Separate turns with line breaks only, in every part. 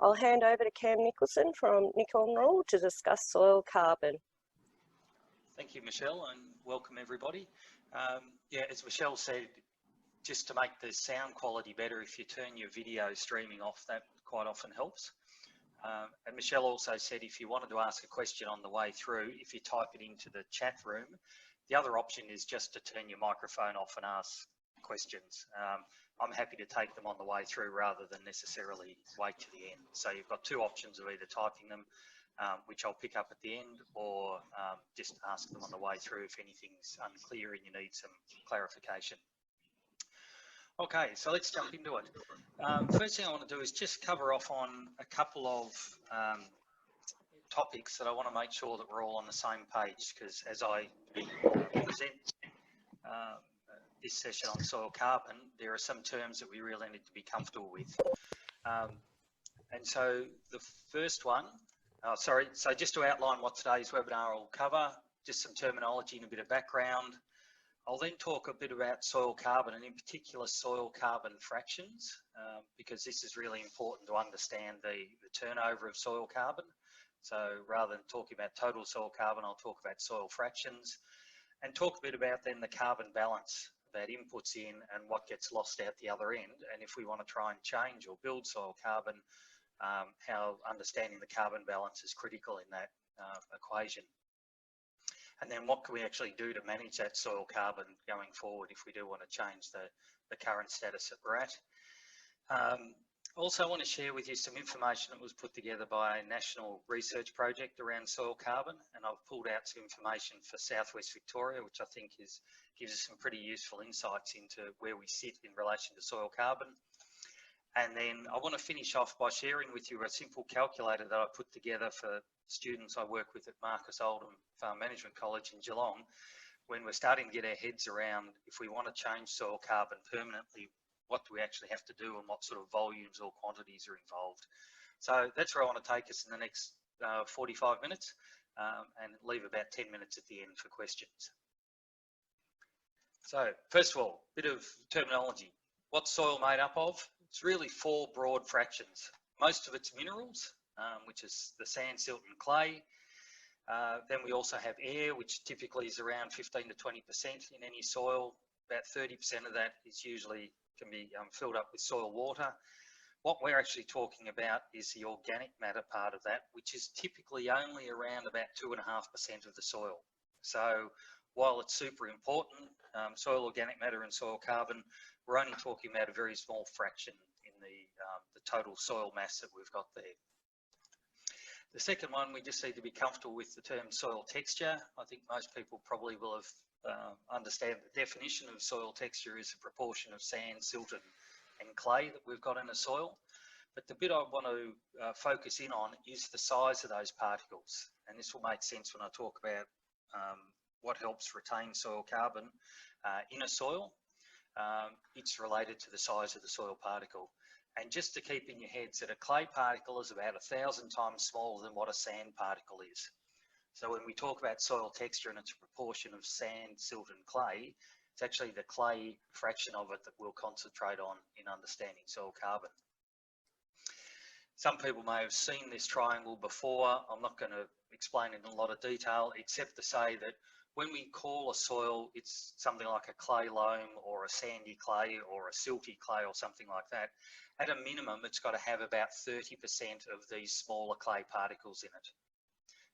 I'll hand over to Cam Nicholson from Nickel to discuss soil carbon.
Thank you, Michelle, and welcome everybody. Yeah, as Michelle said, just to make the sound quality better, if you turn your video streaming off, that quite often helps. And Michelle also said if you wanted to ask a question on the way through, if you type it into the chat room, the other option is just to turn your microphone off and ask questions. I'm happy to take them on the way through rather than necessarily wait to the end. So you've got two options of either typing them, which I'll pick up at the end, or just ask them on the way through if anything's unclear and you need some clarification. Okay, so let's jump into it. First thing I want to do is just cover off on a couple of topics that I want to make sure that we're all on the same page, because as I present this session on soil carbon, there are some terms that we really need to be comfortable with. And so the first one, so just to outline what today's webinar will cover, just some terminology and a bit of background. I'll then talk a bit about soil carbon, and in particular soil carbon fractions, because this is really important to understand the turnover of soil carbon. So rather than talking about total soil carbon, I'll talk about soil fractions and talk a bit about then the carbon balance that inputs in and what gets lost out the other end. And if we want to try and change or build soil carbon, how understanding the carbon balance is critical in that equation. And then what can we actually do to manage that soil carbon going forward if we do want to change the current status that we're at. Also, I want to share with you some information that was put together by a national research project around soil carbon, and I've pulled out some information for Southwest Victoria, which I think gives us some pretty useful insights into where we sit in relation to soil carbon. And then I want to finish off by sharing with you a simple calculator that I put together for students I work with at Marcus Oldham Farm Management College in Geelong, when we're starting to get our heads around if we want to change soil carbon permanently, what do we actually have to do and what sort of volumes or quantities are involved. So that's where I want to take us in the next 45 minutes and leave about 10 minutes at the end for questions. So first of all, a bit of terminology. What's soil made up of? It's really four broad fractions. Most of it's minerals, which is the sand, silt and clay. Then we also have air, which typically is around 15 to 20% in any soil. About 30% of that is usually can be filled up with soil water. What we're actually talking about is the organic matter part of that, which is typically only around about 2.5% of the soil. So while it's super important, soil organic matter and soil carbon, we're only talking about a very small fraction in the total soil mass that we've got there. The second one, we just need to be comfortable with the term soil texture. I think most people probably will have understand the definition of soil texture is a proportion of sand, silt and clay that we've got in a soil. But the bit I want to focus in on is the size of those particles. And this will make sense when I talk about what helps retain soil carbon in a soil. It's related to the size of the soil particle. And just to keep in your heads that a clay particle is about 1,000 times smaller than what a sand particle is. So when we talk about soil texture and it's a proportion of sand, silt and clay, it's actually the clay fraction of it that we'll concentrate on in understanding soil carbon. Some people may have seen this triangle before. I'm not going to explain it in a lot of detail, except to say that when we call a soil, it's something like a clay loam or a sandy clay or a silty clay or something like that. At a minimum, it's got to have about 30% of these smaller clay particles in it.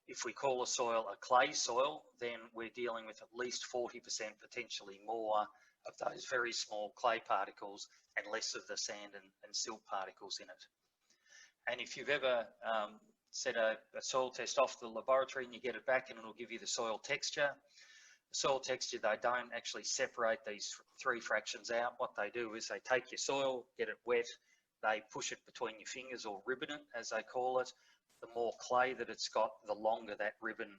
If we call a soil a clay soil, then we're dealing with at least 40%, potentially more, of those very small clay particles and less of the sand and silt particles in it. And if you've ever set a soil test off the laboratory and you get it back and it'll give you the soil texture. The soil texture, they don't actually separate these three fractions out. What they do is they take your soil, get it wet, they push it between your fingers or ribbon it, as they call it. The more clay that it's got, the longer that ribbon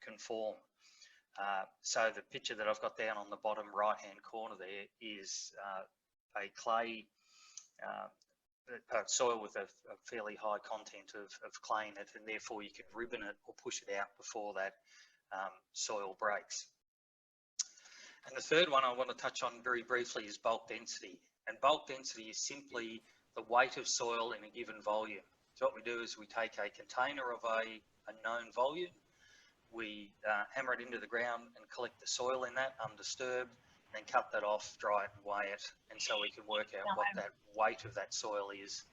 can form. So the picture that I've got down on the bottom right-hand corner there is a clay soil with a fairly high content of clay in it, and therefore you can ribbon it or push it out before that soil breaks. And the third one I want to touch on very briefly is bulk density. And bulk density is simply the weight of soil in a given volume. So what we do is we take a container of a known volume, we hammer it into the ground and collect the soil in that undisturbed, then cut that off, dry it and weigh it, and so we can work out what that weight of that soil is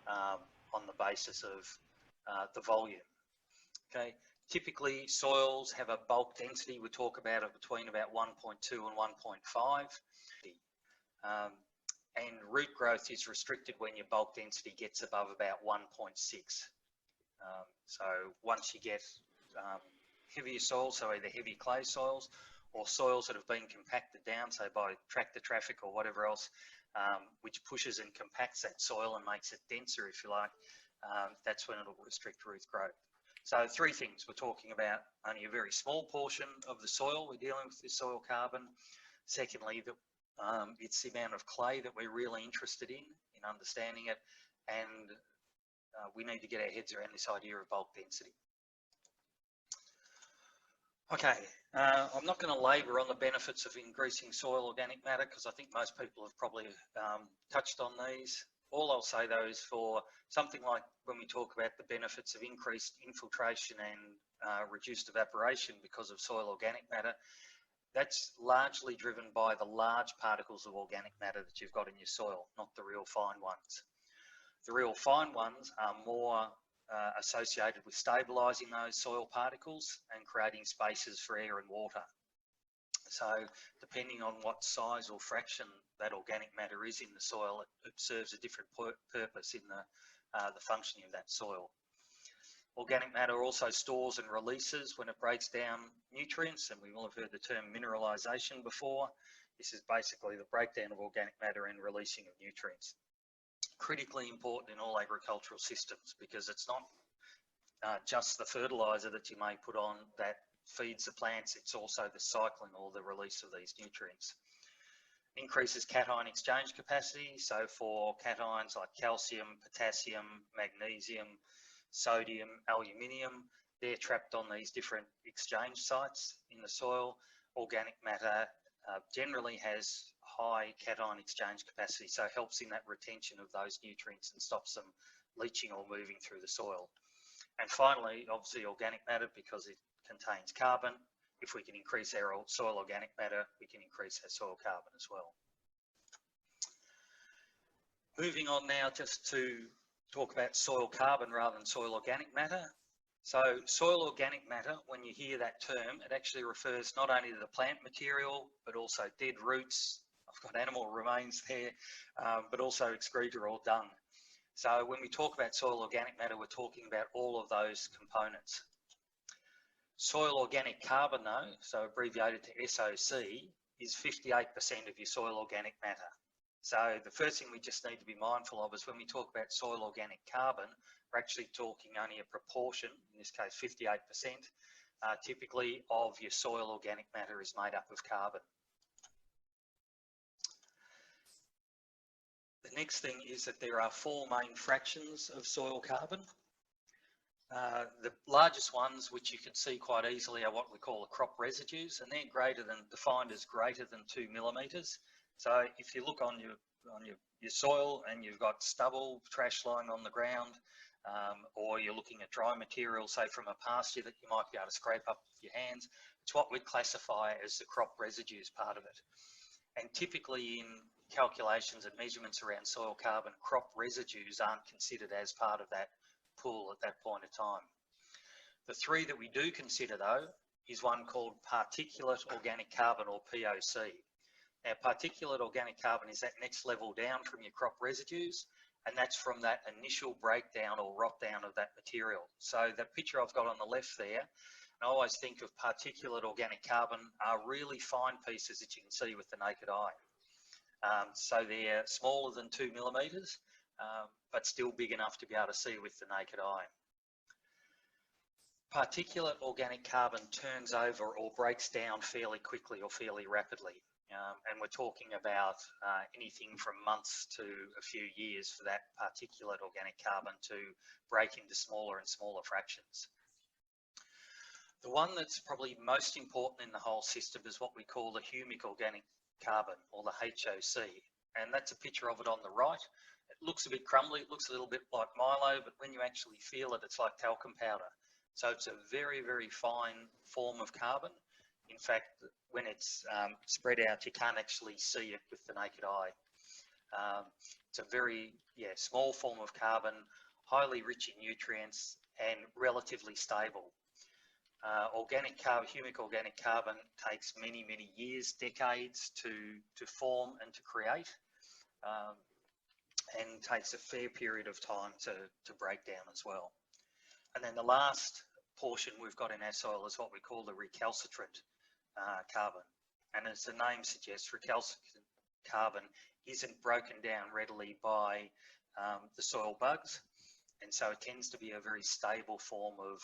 on the basis of the volume. Okay, typically soils have a bulk density, we talk about it between about 1.2 and 1.5. And root growth is restricted when your bulk density gets above about 1.6. So once you get heavier soils, so either heavy clay soils or soils that have been compacted down, so by tractor traffic or whatever else, which pushes and compacts that soil and makes it denser, if you like, that's when it'll restrict root growth. So three things. We're talking about only a very small portion of the soil we're dealing with this soil carbon. Secondly, that it's the amount of clay that we're really interested in understanding it, and we need to get our heads around this idea of bulk density. Okay, I'm not going to labour on the benefits of increasing soil organic matter because I think most people have probably touched on these. All I'll say though is for something like when we talk about the benefits of increased infiltration and reduced evaporation because of soil organic matter, that's largely driven by the large particles of organic matter that you've got in your soil, not the real fine ones. The real fine ones are more associated with stabilising those soil particles and creating spaces for air and water. So depending on what size or fraction that organic matter is in the soil, it serves a different purpose in the functioning of that soil. Organic matter also stores and releases when it breaks down nutrients, and we will have heard the term mineralization before. This is basically the breakdown of organic matter and releasing of nutrients. Critically important in all agricultural systems because it's not just the fertilizer that you may put on that feeds the plants, it's also the cycling or the release of these nutrients. Increases cation exchange capacity, so for cations like calcium, potassium, magnesium, sodium, aluminium, they're trapped on these different exchange sites in the soil. Organic matter generally has high cation exchange capacity, so it helps in that retention of those nutrients and stops them leaching or moving through the soil. And finally, obviously organic matter, because it contains carbon. If we can increase our soil organic matter, we can increase our soil carbon as well. Moving on now just to talk about soil carbon rather than soil organic matter. So soil organic matter, when you hear that term, it actually refers not only to the plant material, but also dead roots. I've got animal remains there, but also excreta or dung. So when we talk about soil organic matter, we're talking about all of those components. Soil organic carbon though, so abbreviated to SOC, is 58% of your soil organic matter. So the first thing we just need to be mindful of is when we talk about soil organic carbon, we're actually talking only a proportion, in this case 58%, typically of your soil organic matter is made up of carbon. The next thing is that there are four main fractions of soil carbon. The largest ones, which you can see quite easily, are what we call the crop residues, and they're defined as greater than 2 millimetres. So if you look on your soil and you've got stubble, trash lying on the ground, or you're looking at dry material, say from a pasture that you might be able to scrape up with your hands, it's what we'd classify as the crop residues part of it. And typically in calculations and measurements around soil carbon, crop residues aren't considered as part of that pool at that point of time. The three that we do consider though is one called particulate organic carbon, or POC. Now particulate organic carbon is that next level down from your crop residues, and that's from that initial breakdown or rot down of that material. So that picture I've got on the left there, I always think of particulate organic carbon are really fine pieces that you can see with the naked eye. So they're smaller than 2 millimetres, but still big enough to be able to see with the naked eye. Particulate organic carbon turns over or breaks down fairly quickly or fairly rapidly. And we're talking about anything from months to a few years for that particulate organic carbon to break into smaller and smaller fractions. The one that's probably most important in the whole system is what we call the humic organic carbon, or the HOC, and that's a picture of it on the right. It looks a bit crumbly, it looks a little bit like Milo, but when you actually feel it, it's like talcum powder. So it's a very, very fine form of carbon. In fact, when it's spread out, you can't actually see it with the naked eye. It's a very, small form of carbon, highly rich in nutrients and relatively stable. Organic carbon, humic organic carbon takes many, many years, decades to form and to create, and takes a fair period of time to break down as well. And then the last portion we've got in our soil is what we call the recalcitrant carbon. And as the name suggests, recalcitrant carbon isn't broken down readily by the soil bugs, and so it tends to be a very stable form of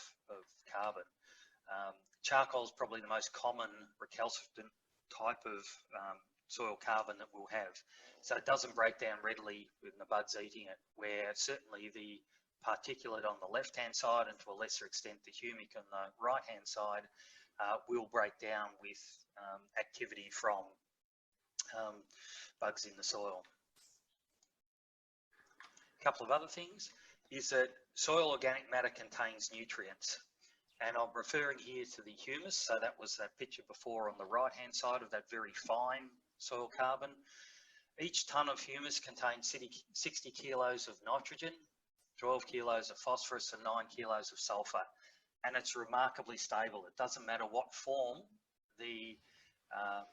carbon. Charcoal is probably the most common recalcitrant type of soil carbon that we'll have. So it doesn't break down readily when the bud's eating it, where certainly the particulate on the left-hand side and to a lesser extent the humic on the right-hand side will break down with activity from bugs in the soil. A couple of other things is that soil organic matter contains nutrients. And I'm referring here to the humus, so that was that picture before on the right-hand side of that very fine soil carbon. Each tonne of humus contains 60 kilos of nitrogen, 12 kilos of phosphorus and 9 kilos of sulfur. And it's remarkably stable. It doesn't matter what form the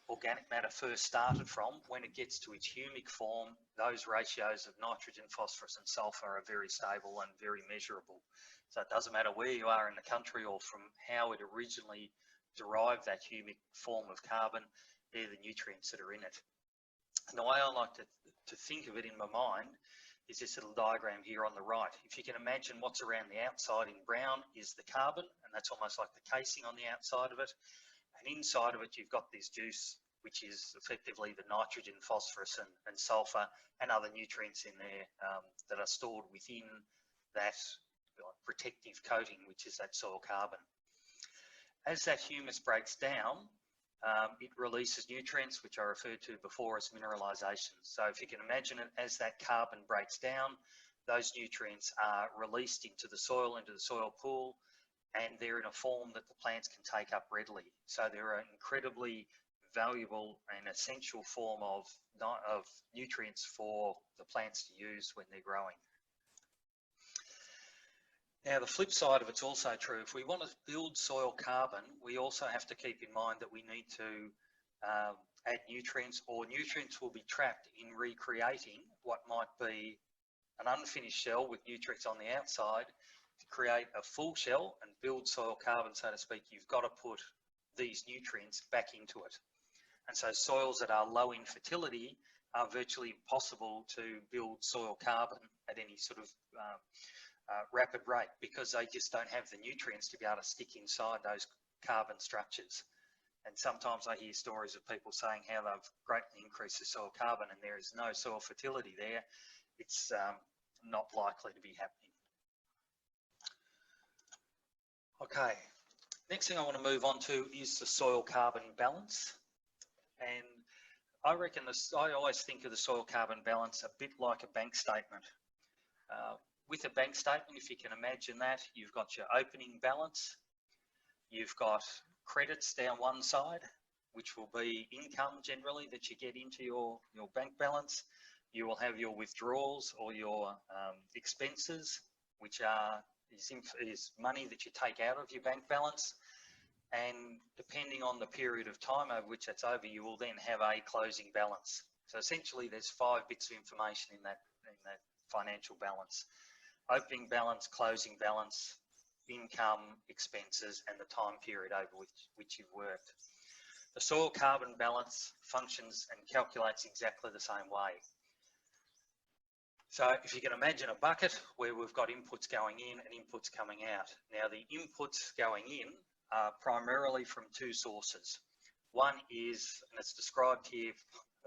organic matter first started from, when it gets to its humic form, those ratios of nitrogen, phosphorus and sulfur are very stable and very measurable. So it doesn't matter where you are in the country or from how it originally derived that humic form of carbon, they're the nutrients that are in it. And the way I like to think of it in my mind is this little diagram here on the right. If you can imagine what's around the outside in brown is the carbon, and that's almost like the casing on the outside of it. And inside of it, you've got this juice, which is effectively the nitrogen, phosphorus and sulfur and other nutrients in there that are stored within that protective coating, which is that soil carbon. As that humus breaks down, it releases nutrients, which I referred to before as mineralization. So if you can imagine it, as that carbon breaks down, those nutrients are released into the soil pool, and they're in a form that the plants can take up readily. So they're an incredibly valuable and essential form of nutrients for the plants to use when they're growing. Now, the flip side of it's also true. If we want to build soil carbon, we also have to keep in mind that we need to add nutrients, or nutrients will be trapped in recreating what might be an unfinished shell with nutrients on the outside. To create a full shell and build soil carbon, so to speak, you've got to put these nutrients back into it. And so soils that are low in fertility are virtually impossible to build soil carbon at any sort of rapid rate, because they just don't have the nutrients to be able to stick inside those carbon structures. And sometimes I hear stories of people saying how they've greatly increased the soil carbon and there is no soil fertility there. It's not likely to be happening. Okay, next thing I want to move on to is the soil carbon balance. And I reckon I always think of the soil carbon balance a bit like a bank statement. With a bank statement, if you can imagine that, you've got your opening balance, you've got credits down one side, which will be income generally that you get into your bank balance. You will have your withdrawals or your expenses, which is money that you take out of your bank balance. And depending on the period of time over which that's over, you will then have a closing balance. So essentially there's 5 bits of information in that financial balance: opening balance, closing balance, income, expenses, and the time period over which you've worked. The soil carbon balance functions and calculates exactly the same way. So if you can imagine a bucket where we've got inputs going in and inputs coming out. Now the inputs going in are primarily from 2 sources. One is, and it's described here,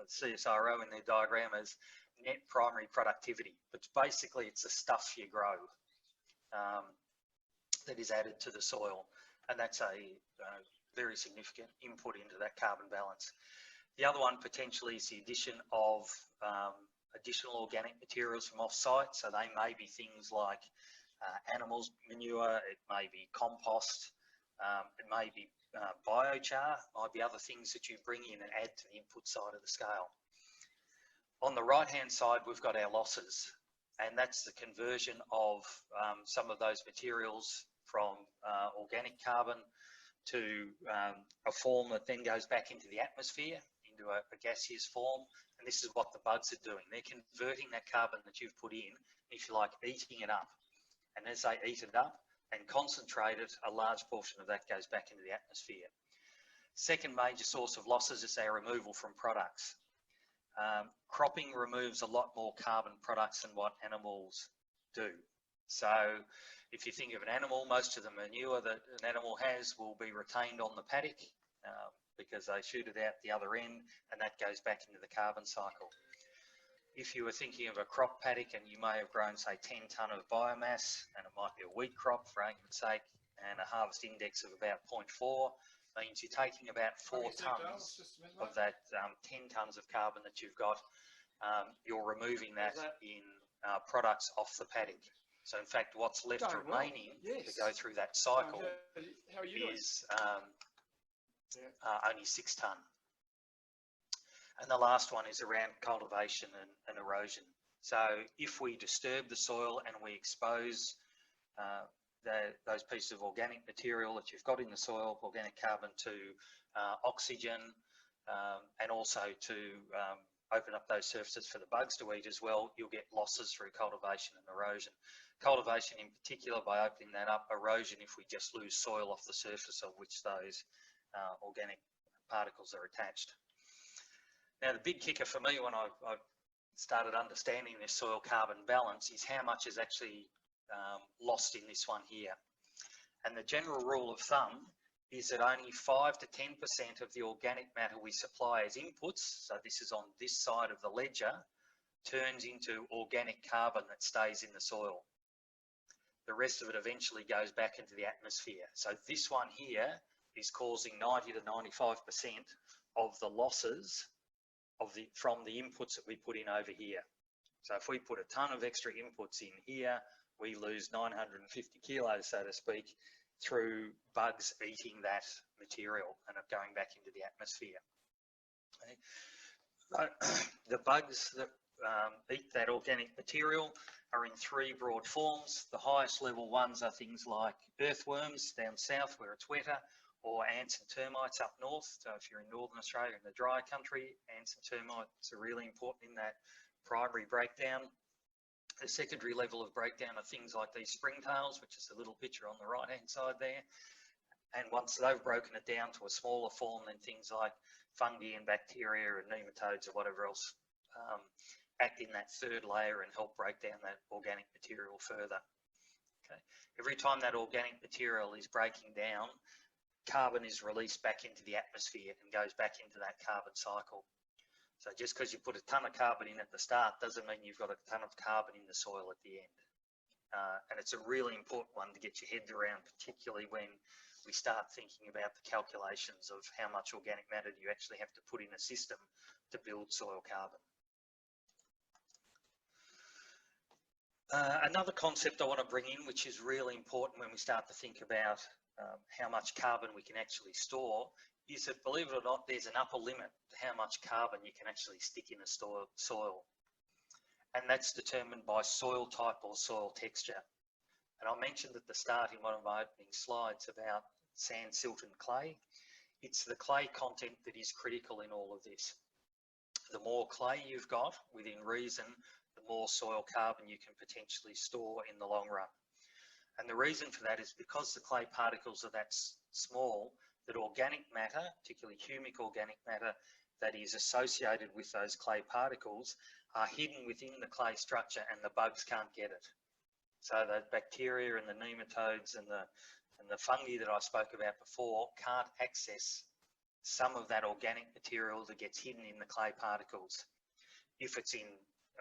CSIRO in their diagram, as net primary productivity, but basically it's the stuff you grow that is added to the soil, and that's a very significant input into that carbon balance. The other one potentially is the addition of additional organic materials from off-site. So they may be things like animals manure, it may be compost, it may be biochar, might be other things that you bring in and add to the input side of the scale. On the right-hand side, we've got our losses, and that's the conversion of some of those materials from organic carbon to a form that then goes back into the atmosphere, into a gaseous form, and this is what the bugs are doing. They're converting that carbon that you've put in, if you like, eating it up. And as they eat it up and concentrate it, a large portion of that goes back into the atmosphere. Second major source of losses is our removal from products. Cropping removes a lot more carbon products than what animals do. So if you think of an animal, most of the manure that an animal has will be retained on the paddock because they shoot it out the other end, and that goes back into the carbon cycle. If you were thinking of a crop paddock and you may have grown, say, 10 tonne of biomass, and it might be a wheat crop for argument's sake, and a harvest index of about 0.4, means you're taking about 4 tonnes of that 10 tonnes of carbon that you've got, you're removing that in products off the paddock. So in fact, what's left remaining to go through that cycle is only 6 tonne. And the last one is around cultivation and erosion. So if we disturb the soil and we expose those pieces of organic material that you've got in the soil, organic carbon, to oxygen, and also to open up those surfaces for the bugs to eat as well, you'll get losses through cultivation and erosion. Cultivation in particular by opening that up, erosion if we just lose soil off the surface of which those organic particles are attached. Now the big kicker for me when I started understanding this soil carbon balance is how much is actually lost in this one here. And the general rule of thumb is that only 5 to 10% of the organic matter we supply as inputs, so this is on this side of the ledger, turns into organic carbon that stays in the soil. The rest of it eventually goes back into the atmosphere. So this one here is causing 90 to 95% of the losses from the inputs that we put in over here. So if we put a ton of extra inputs in here, we lose 950 kilos, so to speak, through bugs eating that material and it going back into the atmosphere. Okay. The bugs that eat that organic material are in 3 broad forms. The highest level ones are things like earthworms down south where it's wetter, or ants and termites up north. So if you're in Northern Australia in the dry country, ants and termites are really important in that primary breakdown. The secondary level of breakdown are things like these springtails, which is the little picture on the right hand side there. And once they've broken it down to a smaller form, then things like fungi and bacteria and nematodes or whatever else act in that third layer and help break down that organic material further. Okay. Every time that organic material is breaking down, carbon is released back into the atmosphere and goes back into that carbon cycle. So just because you put a ton of carbon in at the start doesn't mean you've got a ton of carbon in the soil at the end. And it's a really important one to get your head around, particularly when we start thinking about the calculations of how much organic matter you actually have to put in a system to build soil carbon. Another concept I want to bring in, which is really important when we start to think about how much carbon we can actually store, is that, believe it or not, there's an upper limit to how much carbon you can actually stick in a soil. And that's determined by soil type or soil texture. And I mentioned at the start in one of my opening slides about sand, silt and clay. It's the clay content that is critical in all of this. The more clay you've got, within reason, the more soil carbon you can potentially store in the long run. And the reason for that is because the clay particles are that small, that organic matter, particularly humic organic matter, that is associated with those clay particles are hidden within the clay structure and the bugs can't get it. So the bacteria and the nematodes and the fungi that I spoke about before can't access some of that organic material that gets hidden in the clay particles. If it's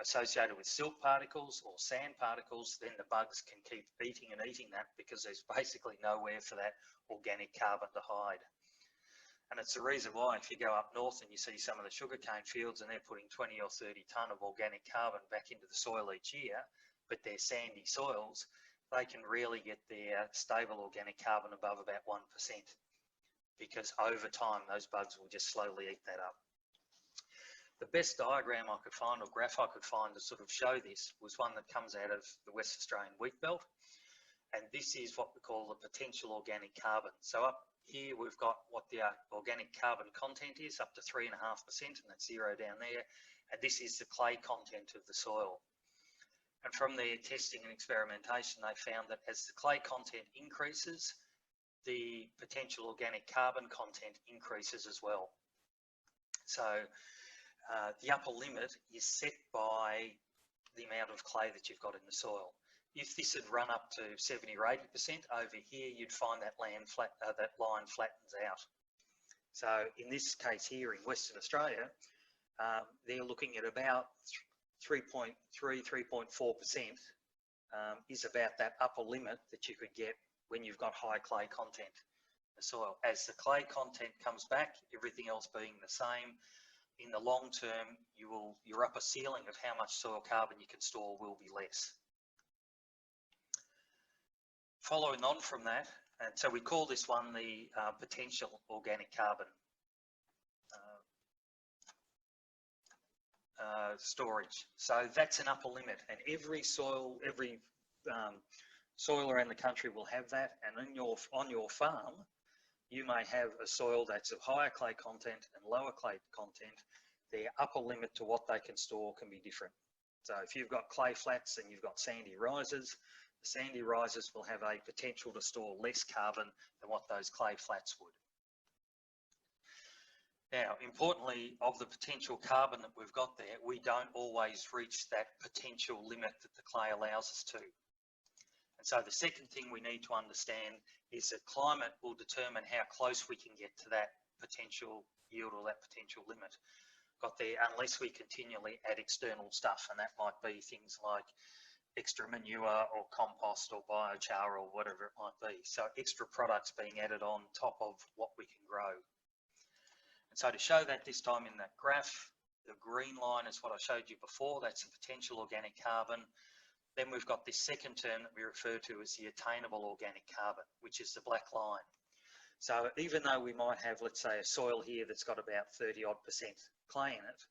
associated with silt particles or sand particles, then the bugs can keep eating and eating that because there's basically nowhere for that organic carbon to hide. And it's the reason why if you go up north and you see some of the sugarcane fields and they're putting 20 or 30 tonne of organic carbon back into the soil each year, but they're sandy soils, they can really get their stable organic carbon above about 1%, because over time those bugs will just slowly eat that up. The best diagram I could find, or graph I could find to sort of show this, was one that comes out of the West Australian wheat belt. And this is what we call the potential organic carbon. So up here we've got what the organic carbon content is, up to 3.5%, and that's 0 down there. And this is the clay content of the soil. And from their testing and experimentation, they found that as the clay content increases, the potential organic carbon content increases as well. So the upper limit is set by the amount of clay that you've got in the soil. If this had run up to 70 or 80%, over here you'd find that line flattens out. So in this case here in Western Australia, they're looking at about 3.4% is about that upper limit that you could get when you've got high clay content in the soil. As the clay content comes back, everything else being the same, in the long term, your upper ceiling of how much soil carbon you can store will be less. Following on from that, and so we call this one the potential organic carbon storage. So that's an upper limit, and every soil around the country will have that. And on your farm, you may have a soil that's of higher clay content and lower clay content. Their upper limit to what they can store can be different. So if you've got clay flats and you've got sandy risers, the sandy risers will have a potential to store less carbon than what those clay flats would. Now, importantly, of the potential carbon that we've got there, we don't always reach that potential limit that the clay allows us to. And so the second thing we need to understand is that climate will determine how close we can get to that potential yield or that potential limit. Got there, unless we continually add external stuff, and that might be things like extra manure or compost or biochar or whatever it might be. So extra products being added on top of what we can grow. And so to show that this time in that graph, the green line is what I showed you before. That's the potential organic carbon. Then we've got this second term that we refer to as the attainable organic carbon, which is the black line. So even though we might have, let's say, a soil here that's got about 30-odd% clay in it,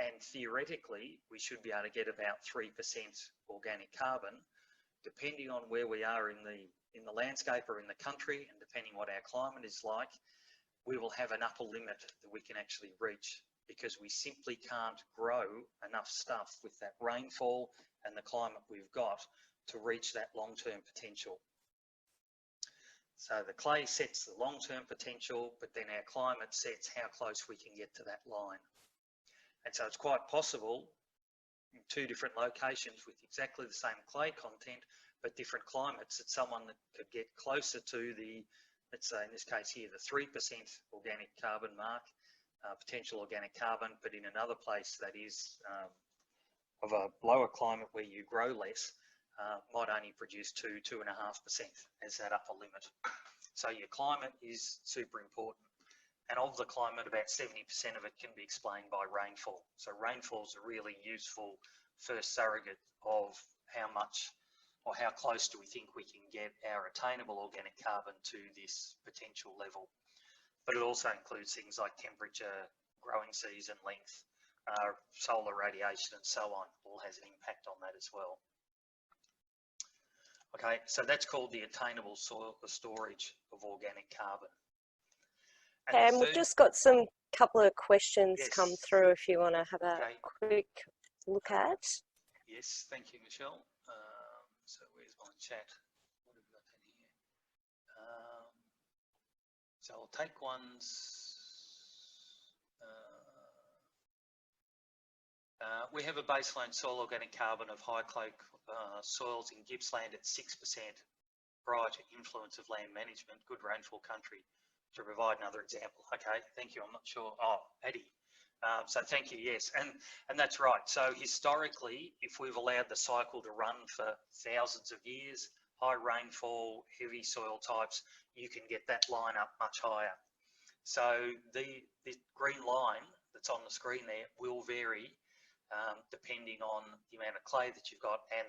and theoretically we should be able to get about 3% organic carbon, depending on where we are in the landscape or in the country, and depending what our climate is like, we will have an upper limit that we can actually reach, because we simply can't grow enough stuff with that rainfall and the climate we've got to reach that long-term potential. So the clay sets the long-term potential, but then our climate sets how close we can get to that line. And so it's quite possible in two different locations with exactly the same clay content, but different climates, that someone that could get closer to the, let's say in this case here, the 3% organic carbon mark, potential organic carbon, but in another place that is of a lower climate where you grow less, might only produce 2.5% as that upper limit. So your climate is super important. And of the climate, about 70% of it can be explained by rainfall. So rainfall is a really useful first surrogate of how much or how close do we think we can get our attainable organic carbon to this potential level. But it also includes things like temperature, growing season length, solar radiation and so on, all has an impact on that as well. Okay, so that's called the attainable soil storage of organic carbon.
And we've just got some couple of questions come through if you want to have a quick look at.
Yes, thank you, Michelle. So where's my chat? What have we got in here? So I'll take ones. We have a baseline soil organic carbon of high clay soils in Gippsland at 6% prior to influence of land management, good rainfall country, to provide another example. Okay, thank you. I'm not sure. Oh, Eddie. So thank you, yes. And that's right. So historically, if we've allowed the cycle to run for thousands of years, high rainfall, heavy soil types, you can get that line up much higher. So the green line that's on the screen there will vary depending on the amount of clay that you've got and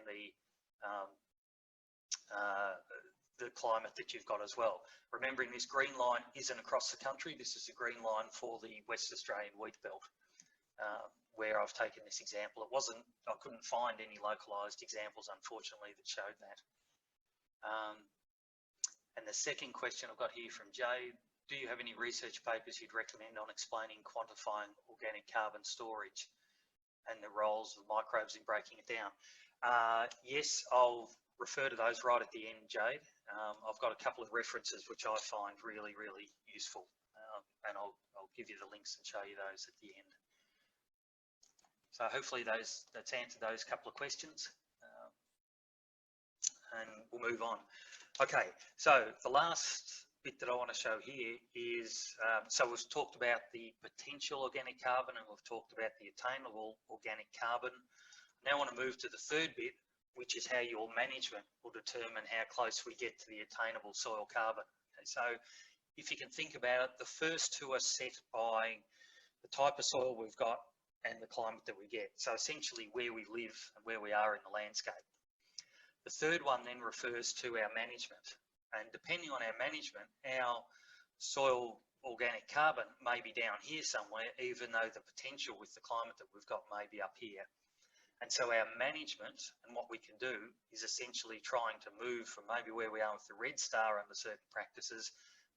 the climate that you've got as well. Remembering this green line isn't across the country. This is the green line for the West Australian wheat belt, where I've taken this example. I couldn't find any localized examples, unfortunately, that showed that. And the second question I've got here from Jay, do you have any research papers you'd recommend on explaining quantifying organic carbon storage and the roles of microbes in breaking it down? Yes, I'll refer to those right at the end, Jade. I've got a couple of references which I find really, really useful, and I'll give you the links and show you those at the end. So hopefully that's answered those couple of questions, and we'll move on. Okay, so the last bit that I want to show here is, so we've talked about the potential organic carbon and we've talked about the attainable organic carbon. Now I want to move to the third bit, which is how your management will determine how close we get to the attainable soil carbon. Okay, so if you can think about it, the first two are set by the type of soil we've got and the climate that we get. So essentially where we live and where we are in the landscape. The third one then refers to our management. And depending on our management, our soil organic carbon may be down here somewhere, even though the potential with the climate that we've got may be up here. And so our management and what we can do is essentially trying to move from maybe where we are with the red star under certain practices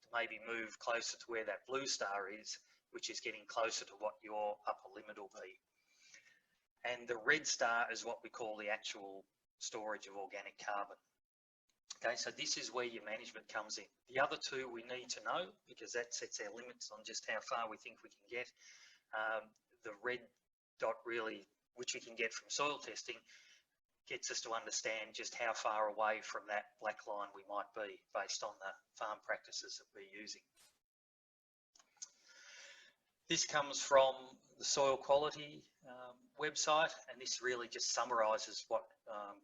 to maybe move closer to where that blue star is, which is getting closer to what your upper limit will be. And the red star is what we call the actual storage of organic carbon. Okay, so this is where your management comes in. The other two we need to know because that sets our limits on just how far we think we can get. The red dot really, which we can get from soil testing, gets us to understand just how far away from that black line we might be based on the farm practices that we're using. This comes from the soil quality website, and this really just summarises what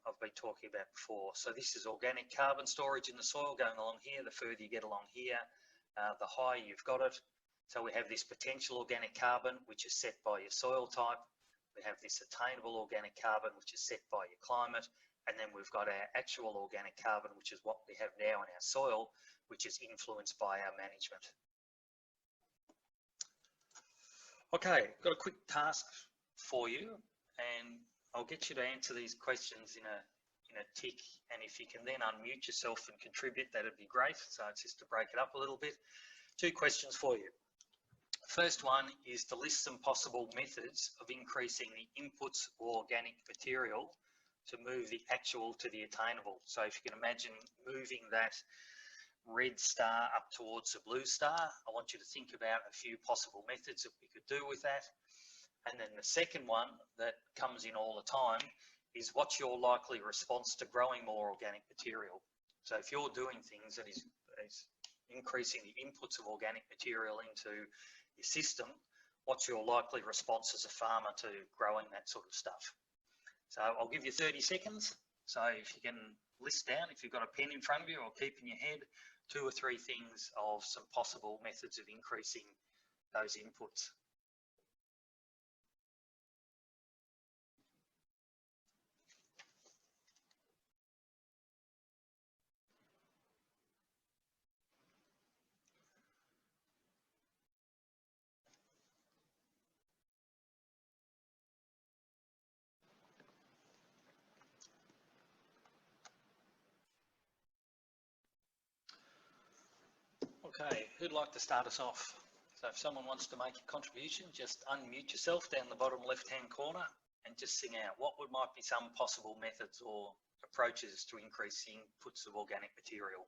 I've been talking about before. So this is organic carbon storage in the soil going along here. The further you get along here, the higher you've got it. So we have this potential organic carbon, which is set by your soil type. We have this attainable organic carbon, which is set by your climate. And then we've got our actual organic carbon, which is what we have now in our soil, which is influenced by our management. Okay, got a quick task for you, and I'll get you to answer these questions in a tick. And if you can then unmute yourself and contribute, that'd be great. So it's just to break it up a little bit. Two questions for you. First one is to list some possible methods of increasing the inputs of organic material to move the actual to the attainable. So if you can imagine moving that red star up towards the blue star, I want you to think about a few possible methods that we could do with that. And then the second one that comes in all the time is what's your likely response to growing more organic material. So if you're doing things that is increasing the inputs of organic material into your system, what's your likely response as a farmer to growing that sort of stuff? So I'll give you 30 seconds. So if you can list down, if you've got a pen in front of you or keep in your head, 2 or 3 things of some possible methods of increasing those inputs. Okay, who'd like to start us off? So if someone wants to make a contribution, just unmute yourself down the bottom left-hand corner and just sing out what might be some possible methods or approaches to increase the inputs of organic material.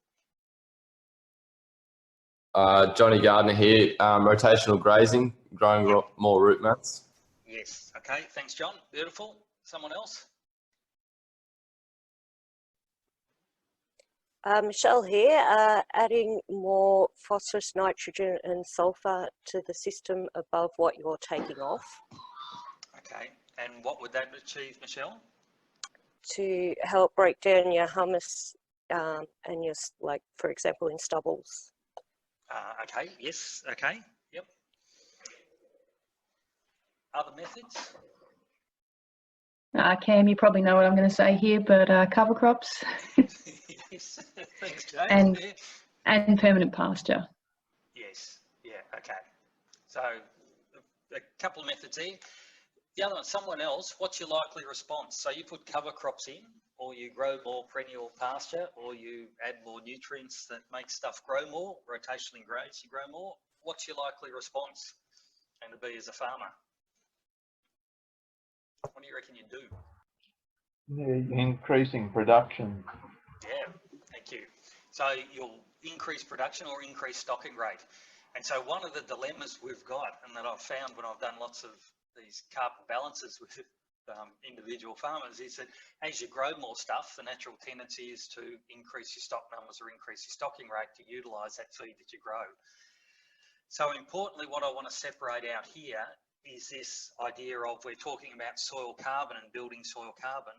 Johnny Gardner here, rotational grazing, growing more root mats.
Yes, okay, thanks John, beautiful. Someone else?
Michelle here, adding more phosphorus, nitrogen and sulfur to the system above what you're taking off.
Okay, and what would that achieve, Michelle?
To help break down your humus and your, like for example in stubbles.
Okay, yes, okay, yep. Other methods?
Cam, you probably know what I'm going to say here, but cover crops
Yes, thanks, James.
and permanent pasture.
Yes, yeah, okay. So a couple of methods there. The other one, someone else, what's your likely response? So you put cover crops in, or you grow more perennial pasture, or you add more nutrients that make stuff grow more, rotationally graze, you grow more. What's your likely response going to be as a farmer? What do you reckon you do?
Yeah, increasing production.
Yeah, thank you. So you'll increase production or increase stocking rate. And so one of the dilemmas we've got, and that I've found when I've done lots of these carbon balances with individual farmers, is that as you grow more stuff, the natural tendency is to increase your stock numbers or increase your stocking rate to utilise that feed that you grow. So importantly, what I want to separate out here is this idea of, we're talking about soil carbon and building soil carbon,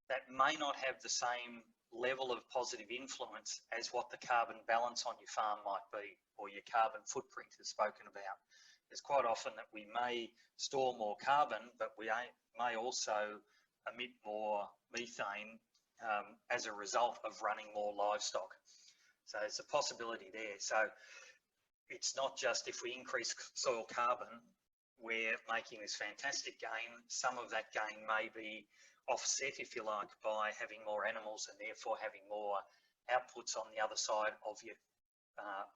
that may not have the same level of positive influence as what the carbon balance on your farm might be, or your carbon footprint is spoken about. It's quite often that we may store more carbon, but we may also emit more methane as a result of running more livestock. So there's a possibility there. So it's not just if we increase soil carbon, we're making this fantastic gain. Some of that gain may be offset, if you like, by having more animals and therefore having more outputs on the other side of your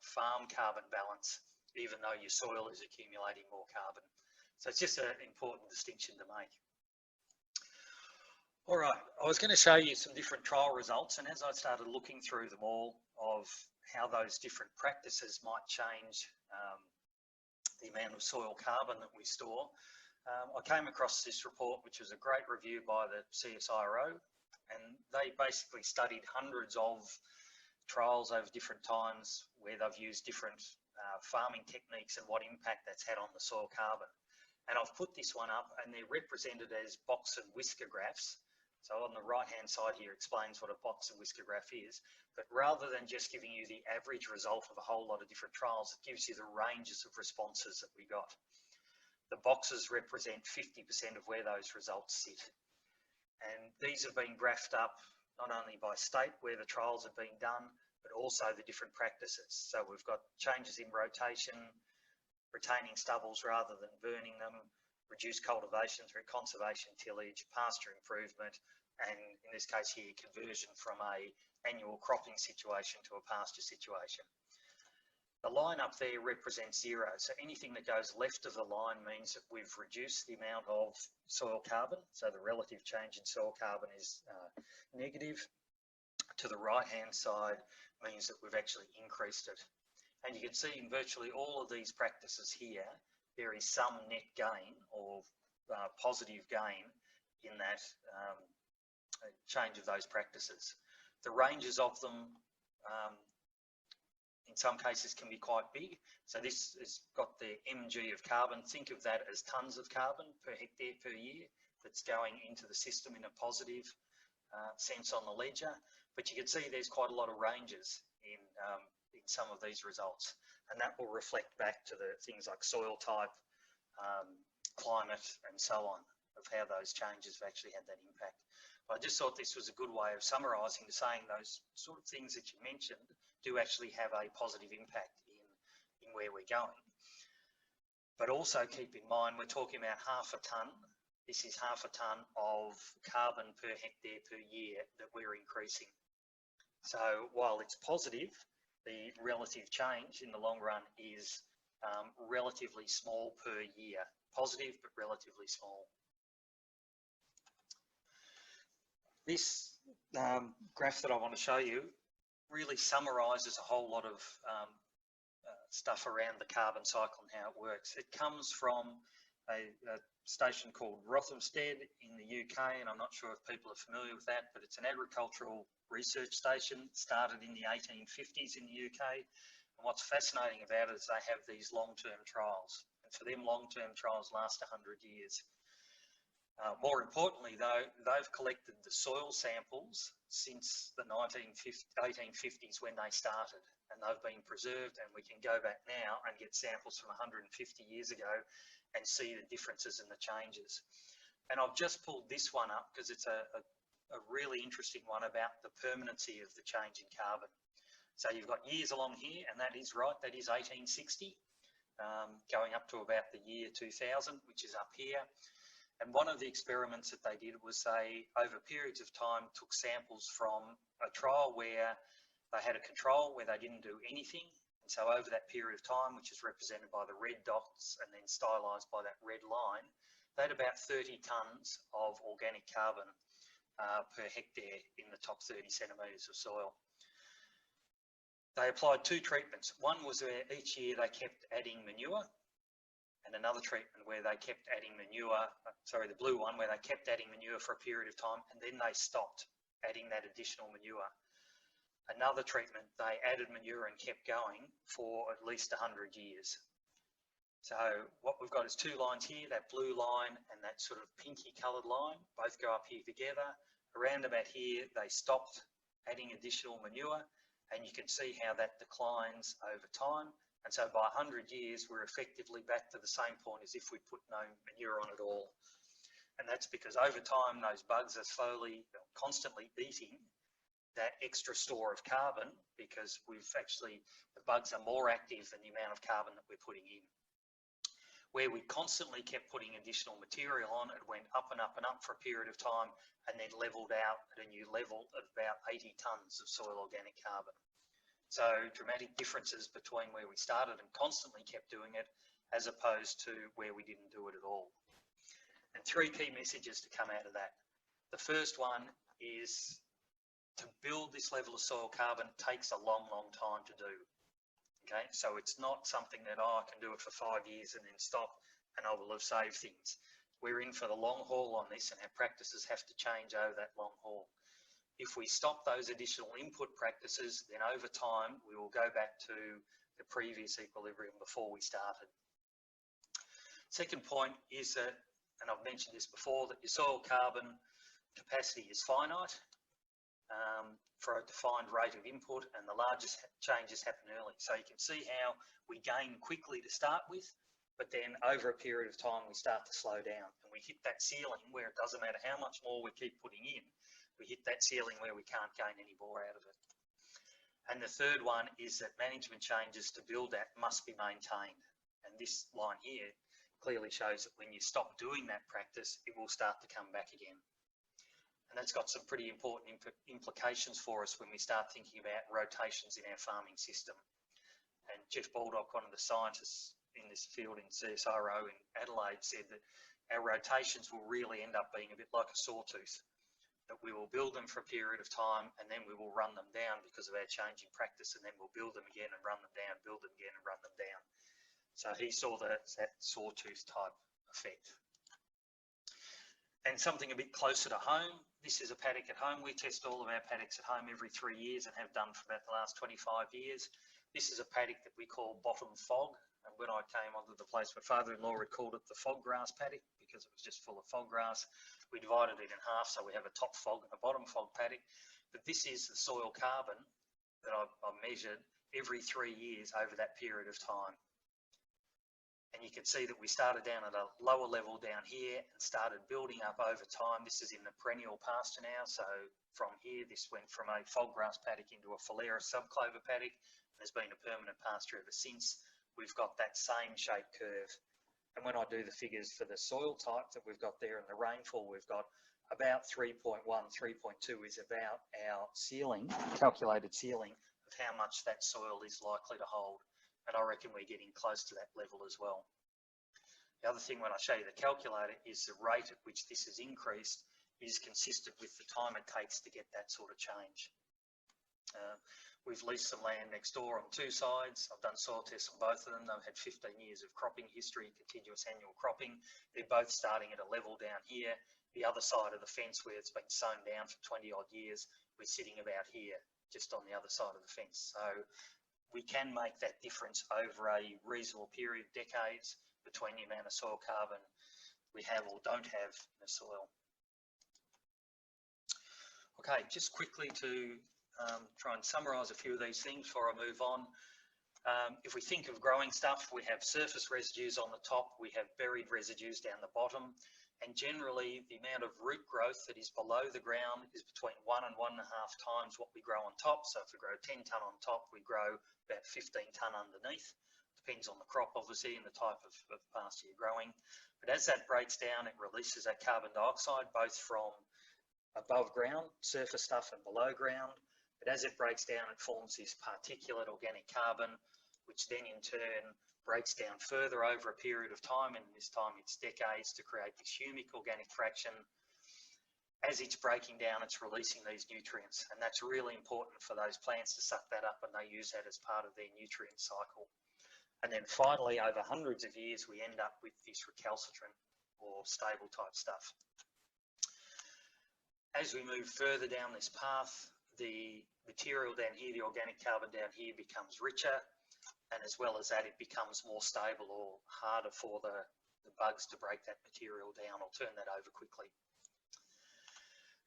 farm carbon balance, even though your soil is accumulating more carbon. So it's just an important distinction to make. All right, I was going to show you some different trial results, and as I started looking through them all of how those different practices might change the amount of soil carbon that we store, I came across this report, which was a great review by the CSIRO, and they basically studied hundreds of trials over different times where they've used different farming techniques and what impact that's had on the soil carbon. And I've put this one up, and they're represented as box and whisker graphs. So on the right-hand side here explains what a box and whisker graph is, but rather than just giving you the average result of a whole lot of different trials, it gives you the ranges of responses that we got. The boxes represent 50% of where those results sit. And these have been graphed up not only by state where the trials have been done, but also the different practices. So we've got changes in rotation, retaining stubbles rather than burning them, reduced cultivation through conservation tillage, pasture improvement, and in this case here, conversion from a annual cropping situation to a pasture situation. The line up there represents 0. So anything that goes left of the line means that we've reduced the amount of soil carbon. So the relative change in soil carbon is negative. To the right-hand side means that we've actually increased it. And you can see in virtually all of these practices here, there is some net gain or positive gain in that change of those practices. The ranges of them in some cases can be quite big. So this has got the mg of carbon. Think of that as tons of carbon per hectare per year that's going into the system in a positive sense on the ledger. But you can see there's quite a lot of ranges in some of these results, and that will reflect back to the things like soil type, climate, and so on, of how those changes have actually had that impact. But I just thought this was a good way of summarising to saying those sort of things that you mentioned do actually have a positive impact in where we're going. But also keep in mind, we're talking about half a tonne. This is half a tonne of carbon per hectare per year that we're increasing. So while it's positive, the relative change in the long run is relatively small per year. Positive, but relatively small. This graph that I want to show you really summarises a whole lot of stuff around the carbon cycle and how it works. It comes from a station called Rothamsted in the UK, and I'm not sure if people are familiar with that, but it's an agricultural research station. It started in the 1850s in the UK, and what's fascinating about it is they have these long-term trials, and for them long-term trials last 100 years. More importantly, though, they've collected the soil samples since the 1850s when they started, and they've been preserved, and we can go back now and get samples from 150 years ago and see the differences and the changes. And I've just pulled this one up because it's a really interesting one about the permanency of the change in carbon. So you've got years along here, and that is right, that is 1860, going up to about the year 2000, which is up here. And one of the experiments that they did was they, over periods of time, took samples from a trial where they had a control where they didn't do anything. And so over that period of time, which is represented by the red dots and then stylized by that red line, they had about 30 tonnes of organic carbon per hectare in the top 30 centimetres of soil. They applied two treatments. One was where each year they kept adding manure, and another treatment where they kept adding manure, the blue one, where they kept adding manure for a period of time, and then they stopped adding that additional manure. Another treatment, they added manure and kept going for at least 100 years. So what we've got is two lines here, that blue line and that sort of pinky coloured line, both go up here together. Around about here, they stopped adding additional manure, and you can see how that declines over time. And so by 100 years, we're effectively back to the same point as if we put no manure on at all. And that's because over time, those bugs are constantly eating that extra store of carbon, because the bugs are more active than the amount of carbon that we're putting in. Where we constantly kept putting additional material on, it went up and up and up for a period of time and then levelled out at a new level of about 80 tonnes of soil organic carbon. So dramatic differences between where we started and constantly kept doing it as opposed to where we didn't do it at all. And three key messages to come out of that. The first one is to build this level of soil carbon takes a long, long time to do. Okay, so it's not something that, I can do it for 5 years and then stop and I will have saved things. We're in for the long haul on this, and our practices have to change over that long haul. If we stop those additional input practices, then over time, we will go back to the previous equilibrium before we started. Second point is that, and I've mentioned this before, that your soil carbon capacity is finite for a defined rate of input, and the largest changes happen early. So you can see how we gain quickly to start with, but then over a period of time, we start to slow down and we hit that ceiling where it doesn't matter how much more we keep putting in. We hit that ceiling where we can't gain any more out of it. And the third one is that management changes to build that must be maintained. And this line here clearly shows that when you stop doing that practice, it will start to come back again. And that's got some pretty important implications for us when we start thinking about rotations in our farming system. And Jeff Baldock, one of the scientists in this field in CSIRO in Adelaide, said that our rotations will really end up being a bit like a sawtooth. That we will build them for a period of time and then we will run them down because of our change in practice, and then we'll build them again and run them down, build them again and run them down. So he saw that sawtooth type effect. And something a bit closer to home, this is a paddock at home. We test all of our paddocks at home every 3 years and have done for about the last 25 years. This is a paddock that we call bottom fog. And when I came onto the place, my father-in-law had called it the fog grass paddock because it was just full of fog grass. We divided it in half, so we have a top fog and a bottom fog paddock. But this is the soil carbon that I've measured every 3 years over that period of time. And you can see that we started down at a lower level down here and started building up over time. This is in the perennial pasture now. So from here, this went from a fog grass paddock into a phalaris subclover paddock. There's been a permanent pasture ever since. We've got that same shape curve. And when I do the figures for the soil type that we've got there and the rainfall we've got, about 3.1, 3.2 is about our ceiling, calculated ceiling of how much that soil is likely to hold. And I reckon we're getting close to that level as well. The other thing when I show you the calculator is the rate at which this has increased is consistent with the time it takes to get that sort of change. We've leased some land next door on two sides. I've done soil tests on both of them. They've had 15 years of cropping history, continuous annual cropping. They're both starting at a level down here. The other side of the fence where it's been sown down for 20 odd years, we're sitting about here, just on the other side of the fence. So we can make that difference over a reasonable period, decades, between the amount of soil carbon we have or don't have in the soil. Okay, just quickly to try and summarise a few of these things before I move on. If we think of growing stuff, we have surface residues on the top, we have buried residues down the bottom, and generally the amount of root growth that is below the ground is between 1 and 1.5 times what we grow on top. So if we grow 10 tonne on top, we grow about 15 tonne underneath. Depends on the crop, obviously, and the type of pasture you're growing. But as that breaks down, it releases that carbon dioxide, both from above ground, surface stuff, and below ground. But as it breaks down, it forms this particulate organic carbon, which then in turn breaks down further over a period of time, and this time it's decades, to create this humic organic fraction. As it's breaking down, it's releasing these nutrients, and that's really important for those plants to suck that up, and they use that as part of their nutrient cycle. And then finally, over hundreds of years, we end up with this recalcitrant or stable type stuff. As we move further down this path, the material down here, the organic carbon down here, becomes richer, and as well as that, it becomes more stable or harder for the bugs to break that material down or turn that over quickly.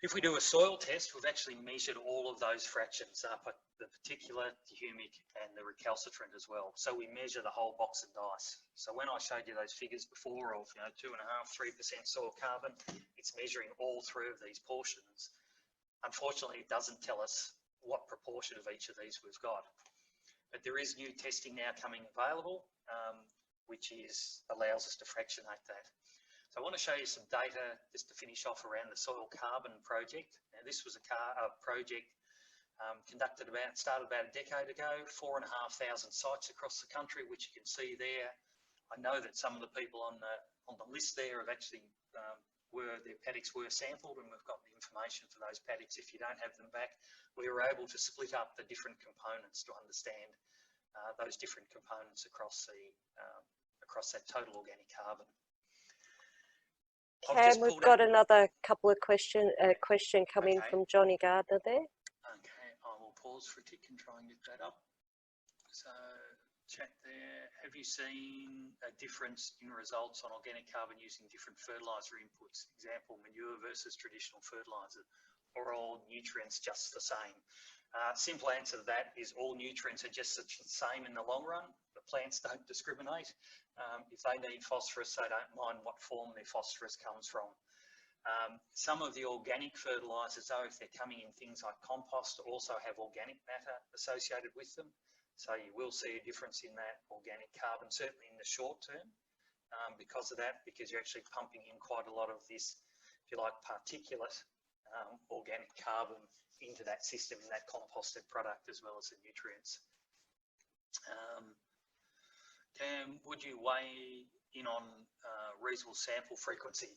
If we do a soil test, we've actually measured all of those fractions up, the particulate, the humic, and the recalcitrant as well. So we measure the whole box of dice. So when I showed you those figures before of 2.5–3% soil carbon, it's measuring all three of these portions. Unfortunately, it doesn't tell us what proportion of each of these we've got. But there is new testing now coming available, which allows us to fractionate that. So I want to show you some data just to finish off around the Soil Carbon project. Now, this was a project started about a decade ago, 4,500 sites across the country, which you can see there. I know that some of the people on the list there have actually their paddocks were sampled, and we've got the information for those paddocks. If you don't have them back, we were able to split up the different components to understand those different components across that total organic carbon.
Cam, we've got another couple of question coming from Johnny Gardner there.
Okay, I will pause for a tick and try and get that up. So, chat there. Have you seen a difference in results on organic carbon using different fertiliser inputs? Example, manure versus traditional fertiliser, or all nutrients just the same? Simple answer to that is all nutrients are just the same in the long run. The plants don't discriminate. If they need phosphorus, they don't mind what form their phosphorus comes from. Some of the organic fertilisers, though, if they're coming in things like compost, also have organic matter associated with them. So you will see a difference in that organic carbon, certainly in the short term, because of that, because you're actually pumping in quite a lot of this, if you like, particulate organic carbon into that system, in that composted product, as well as the nutrients. Cam, would you weigh in on reasonable sample frequency?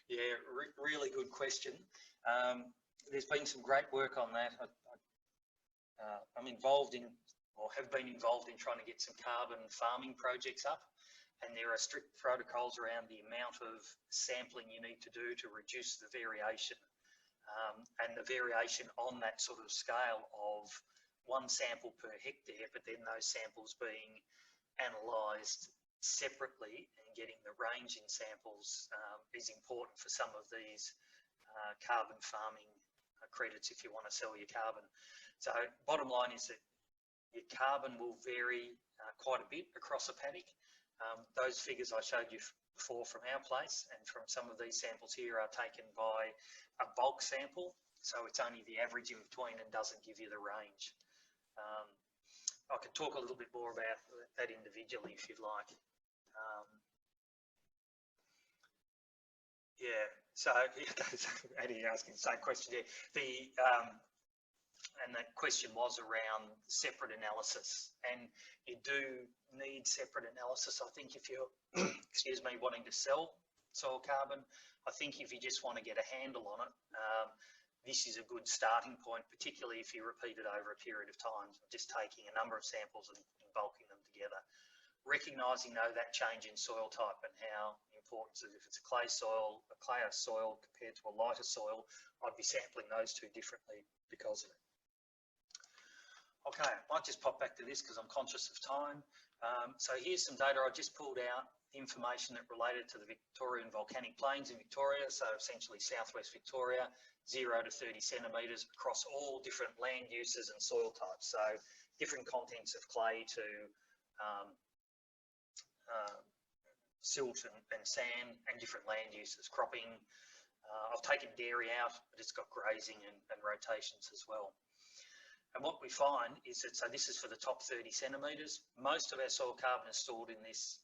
Yeah, really good question. There's been some great work on that. I'm involved in, or have been involved in, trying to get some carbon farming projects up, and there are strict protocols around the amount of sampling you need to do to reduce the variation. And the variation on that sort of scale of 1 sample per hectare, but then those samples being analysed separately and getting the range in samples is important for some of these carbon farming credits if you want to sell your carbon. So bottom line is that your carbon will vary quite a bit across a paddock. Those figures I showed you before from our place and from some of these samples here are taken by a bulk sample, so it's only the average in between and doesn't give you the range. I could talk a little bit more about that individually if you'd like. Yeah, so Eddie asking the same question here. And that question was around separate analysis, and you do need separate analysis. I think if you're, excuse me, wanting to sell soil carbon, I think if you just want to get a handle on it, this is a good starting point, particularly if you repeat it over a period of time, just taking a number of samples and bulking them together. Recognising, though, that change in soil type and how important it is. If it's a clay soil, a clayer soil compared to a lighter soil, I'd be sampling those two differently because of it. Okay, I might just pop back to this because I'm conscious of time. So here's some data I just pulled out information that related to the Victorian volcanic plains in Victoria, so essentially southwest Victoria, 0 to 30 centimetres across all different land uses and soil types. So different contents of clay to silt and sand, and different land uses, cropping. I've taken dairy out, but it's got grazing and rotations as well. And what we find is that, so this is for the top 30 centimetres, most of our soil carbon is stored in this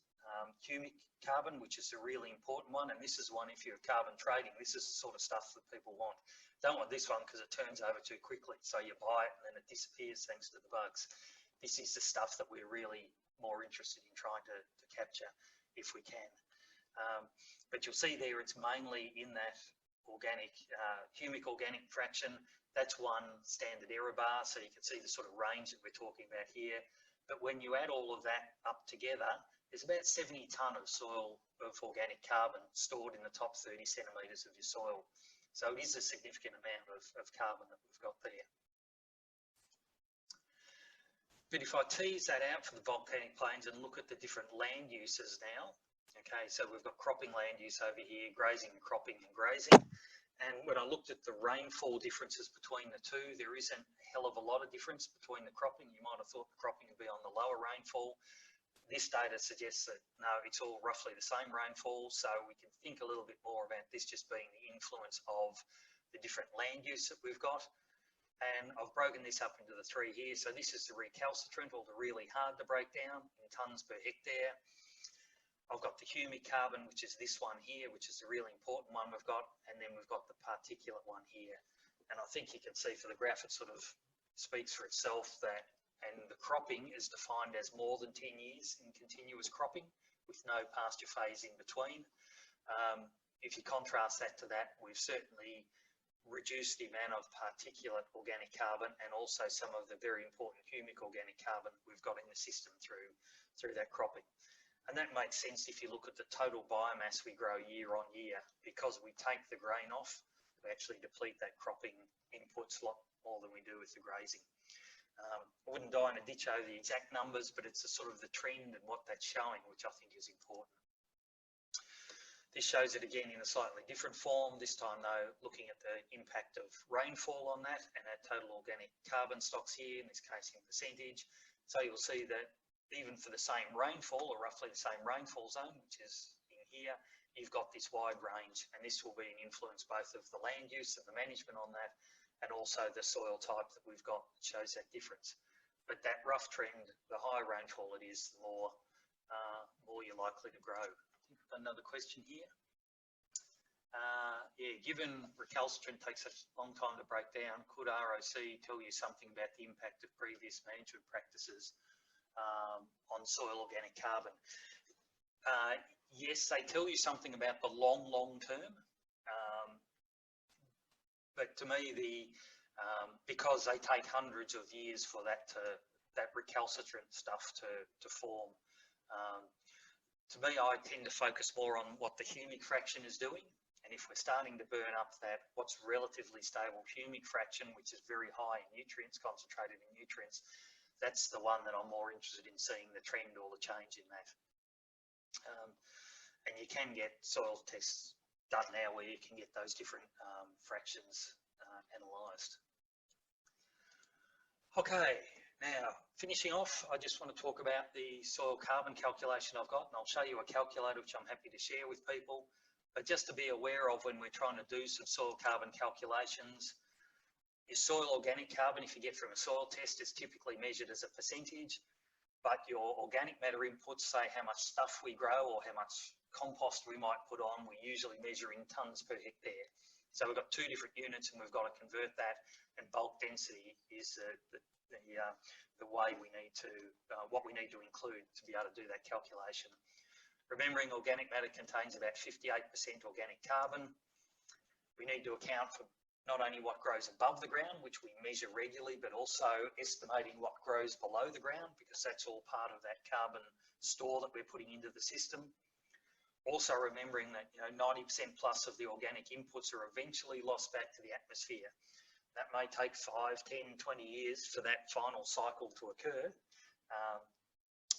humic carbon, which is a really important one. And this is one, if you're carbon trading, this is the sort of stuff that people want. Don't want this one because it turns over too quickly. So you buy it and then it disappears thanks to the bugs. This is the stuff that we're really more interested in trying to capture if we can. But you'll see there it's mainly in that organic, humic organic fraction. That's one standard error bar, so you can see the sort of range that we're talking about here. But when you add all of that up together, there's about 70 tonne of soil of organic carbon stored in the top 30 centimetres of your soil. So it is a significant amount of carbon that we've got there. But if I tease that out for the volcanic plains and look at the different land uses now, okay, so we've got cropping land use over here, grazing, cropping and grazing. And when I looked at the rainfall differences between the two, there isn't a hell of a lot of difference between the cropping. You might have thought the cropping would be on the lower rainfall. This data suggests that no, it's all roughly the same rainfall. So we can think a little bit more about this just being the influence of the different land use that we've got. And I've broken this up into the three here. So this is the recalcitrant, or the really hard to break down in tonnes per hectare. I've got the humic carbon, which is this one here, which is the really important one we've got, and then we've got the particulate one here. And I think you can see for the graph, it sort of speaks for itself that, and the cropping is defined as more than 10 years in continuous cropping with no pasture phase in between. If you contrast that to that, we've certainly reduced the amount of particulate organic carbon and also some of the very important humic organic carbon we've got in the system through that cropping. And that makes sense if you look at the total biomass we grow year on year. Because we take the grain off, we actually deplete that cropping inputs a lot more than we do with the grazing. I wouldn't die in a ditch over the exact numbers, but it's a sort of the trend and what that's showing, which I think is important. This shows it again in a slightly different form, this time though looking at the impact of rainfall on that and our total organic carbon stocks here, in this case in percentage. So you'll see that even for the same rainfall, or roughly the same rainfall zone, which is in here, you've got this wide range, and this will be an influence both of the land use and the management on that, and also the soil type that we've got shows that difference. But that rough trend, the higher rainfall it is, the more you're likely to grow. Another question here. Yeah, given recalcitrant takes such a long time to break down, could ROC tell you something about the impact of previous management practices on soil organic carbon? Yes, they tell you something about the long term, but to me, because they take hundreds of years for that recalcitrant stuff to form. To me, I tend to focus more on what the humic fraction is doing, and if we're starting to burn up that what's relatively stable humic fraction, which is very high in nutrients, concentrated in nutrients, that's the one that I'm more interested in seeing the trend or the change in that. And you can get soil tests done now where you can get those different fractions analysed. Okay, now finishing off, I just want to talk about the soil carbon calculation I've got, and I'll show you a calculator which I'm happy to share with people. But just to be aware of when we're trying to do some soil carbon calculations, your soil organic carbon, if you get from a soil test, is typically measured as a percentage, but your organic matter inputs, say how much stuff we grow or how much compost we might put on, we usually measure in tonnes per hectare. So we've got two different units and we've got to convert that, and bulk density is the way we need to, what we need to include to be able to do that calculation. Remembering organic matter contains about 58% organic carbon. We need to account for not only what grows above the ground, which we measure regularly, but also estimating what grows below the ground, because that's all part of that carbon store that we're putting into the system. Also remembering that 90% plus of the organic inputs are eventually lost back to the atmosphere. That may take 5, 10, 20 years for that final cycle to occur.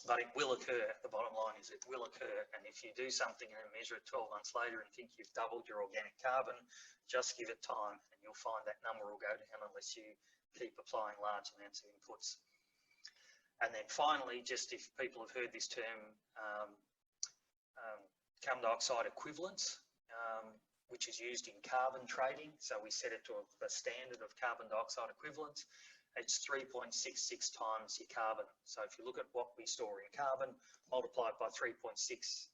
but it will occur. The bottom line is it will occur. And if you do something and measure it 12 months later and think you've doubled your organic carbon, just give it time and you'll find that number will go down unless you keep applying large amounts of inputs. And then finally, just if people have heard this term, carbon dioxide equivalence, which is used in carbon trading. So we set it to the standard of carbon dioxide equivalence. It's 3.66 times your carbon. So if you look at what we store in carbon, multiply it by 3.6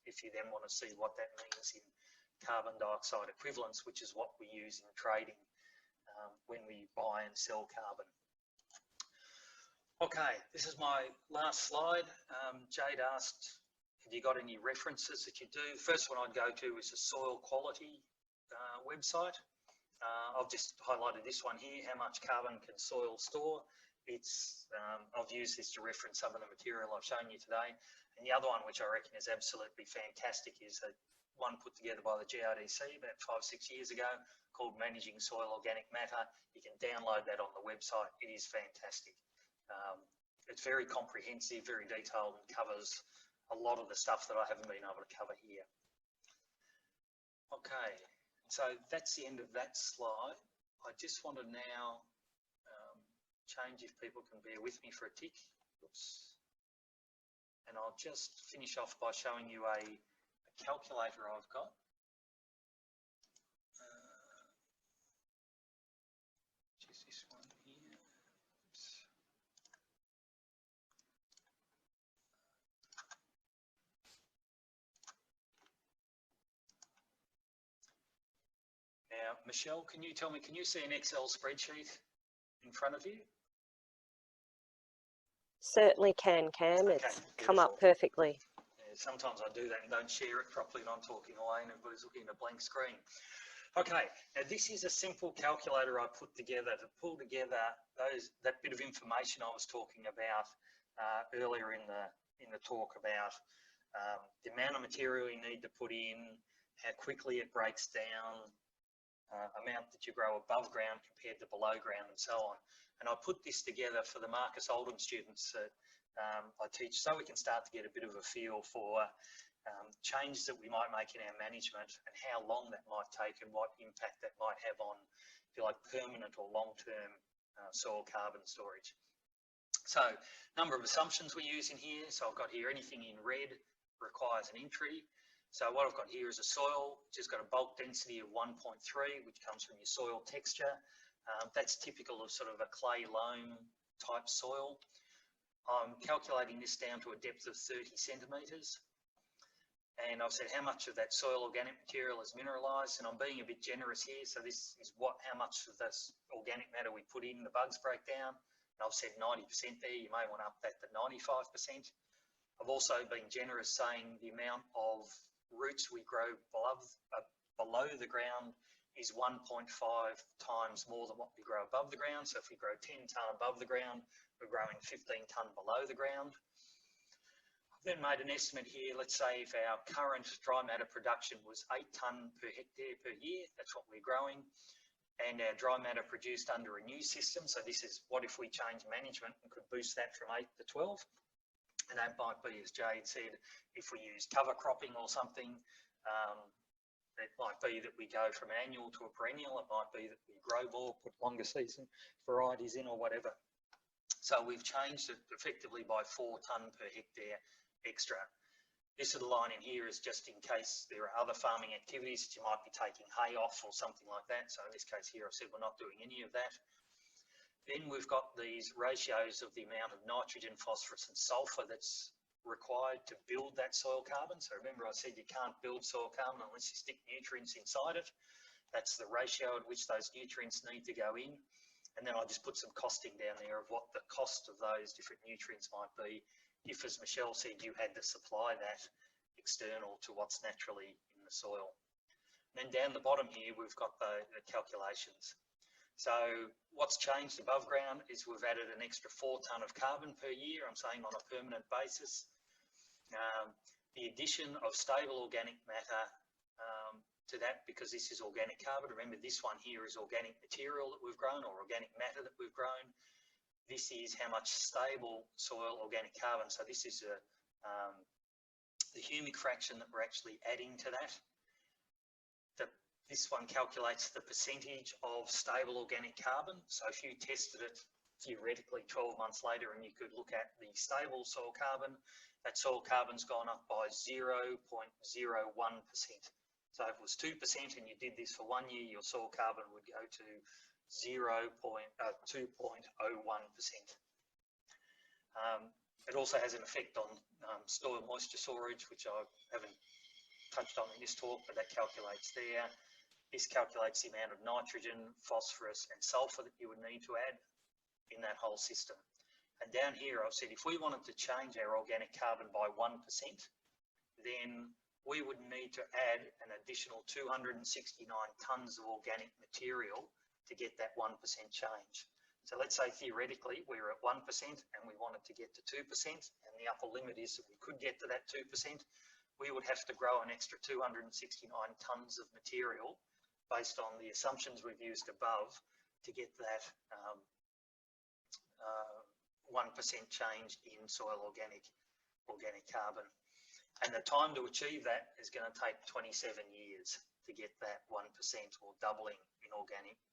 if you then want to see what that means in carbon dioxide equivalence, which is what we use in trading when we buy and sell carbon. Okay, this is my last slide. Jade asked, have you got any references that you do? The first one I'd go to is a soil quality website. I've just highlighted this one here, how much carbon can soil store. It's, I've used this to reference some of the material I've shown you today. And the other one, which I reckon is absolutely fantastic, is one put together by the GRDC about 5-6 years ago called Managing Soil Organic Matter. You can download that on the website. It is fantastic. It's very comprehensive, very detailed, and covers a lot of the stuff that I haven't been able to cover here. Okay. So that's the end of that slide. I just want to now change, if people can bear with me for a tick. Oops. And I'll just finish off by showing you a calculator I've got. Which is this one here. Oops. Now, Michelle, can you tell me, can you see an Excel spreadsheet in front of you?
Certainly can, Cam.
Okay,
it's come up perfectly.
Yeah, sometimes I do that and don't share it properly and I'm talking away and everybody's looking at a blank screen. Okay, now this is a simple calculator I put together to pull together that bit of information I was talking about earlier in the talk about the amount of material you need to put in, how quickly it breaks down, amount that you grow above ground compared to below ground and so on. And I put this together for the Marcus Oldham students that I teach so we can start to get a bit of a feel for changes that we might make in our management and how long that might take and what impact that might have on, if you like, permanent or long-term soil carbon storage. So, number of assumptions we use in here. So I've got here anything in red requires an entry. So what I've got here is a soil which has got a bulk density of 1.3, which comes from your soil texture. That's typical of sort of a clay loam type soil. I'm calculating this down to a depth of 30 centimetres. And I've said how much of that soil organic material is mineralised, and I'm being a bit generous here. So this is how much of this organic matter we put in, the bugs break down. And I've said 90% there. You may want to up that to 95%. I've also been generous saying the amount of roots we grow below the ground is 1.5 times more than what we grow above the ground. So if we grow 10 tonne above the ground, we're growing 15 tonne below the ground. I've then made an estimate here. Let's say if our current dry matter production was 8 tonne per hectare per year, that's what we're growing. And our dry matter produced under a new system. So this is what if we change management and could boost that from 8 to 12. And that might be, as Jade said, if we use cover cropping or something, it might be that we go from annual to a perennial. It might be that we grow more, put longer season varieties in or whatever. So we've changed it effectively by 4 tonne per hectare extra. This little line in here is just in case there are other farming activities that you might be taking hay off or something like that. So in this case here, I've said we're not doing any of that. Then we've got these ratios of the amount of nitrogen, phosphorus and sulphur that's required to build that soil carbon. So remember I said you can't build soil carbon unless you stick nutrients inside it. That's the ratio at which those nutrients need to go in. And then I just put some costing down there of what the cost of those different nutrients might be if, as Michelle said, you had to supply that external to what's naturally in the soil. And then down the bottom here, we've got the calculations. So what's changed above ground is we've added an extra 4 tonne of carbon per year, I'm saying on a permanent basis. The addition of stable organic matter to that, because this is organic carbon. Remember, this one here is organic material that we've grown or organic matter that we've grown. This is how much stable soil organic carbon. So this is the humic fraction that we're actually adding to that. This one calculates the percentage of stable organic carbon. So if you tested it theoretically 12 months later and you could look at the stable soil carbon, that soil carbon's gone up by 0.01%. So if it was 2% and you did this for 1 year, your soil carbon would go to 2.01%. It also has an effect on soil moisture storage, which I haven't touched on in this talk, but that calculates there. This calculates the amount of nitrogen, phosphorus and sulfur that you would need to add in that whole system. And down here I've said if we wanted to change our organic carbon by 1%, then we would need to add an additional 269 tonnes of organic material to get that 1% change. So let's say theoretically we were at 1% and we wanted to get to 2%, and the upper limit is that we could get to that 2%, we would have to grow an extra 269 tonnes of material based on the assumptions we've used above to get that 1% change in soil organic carbon. And the time to achieve that is going to take 27 years to get that 1% or doubling in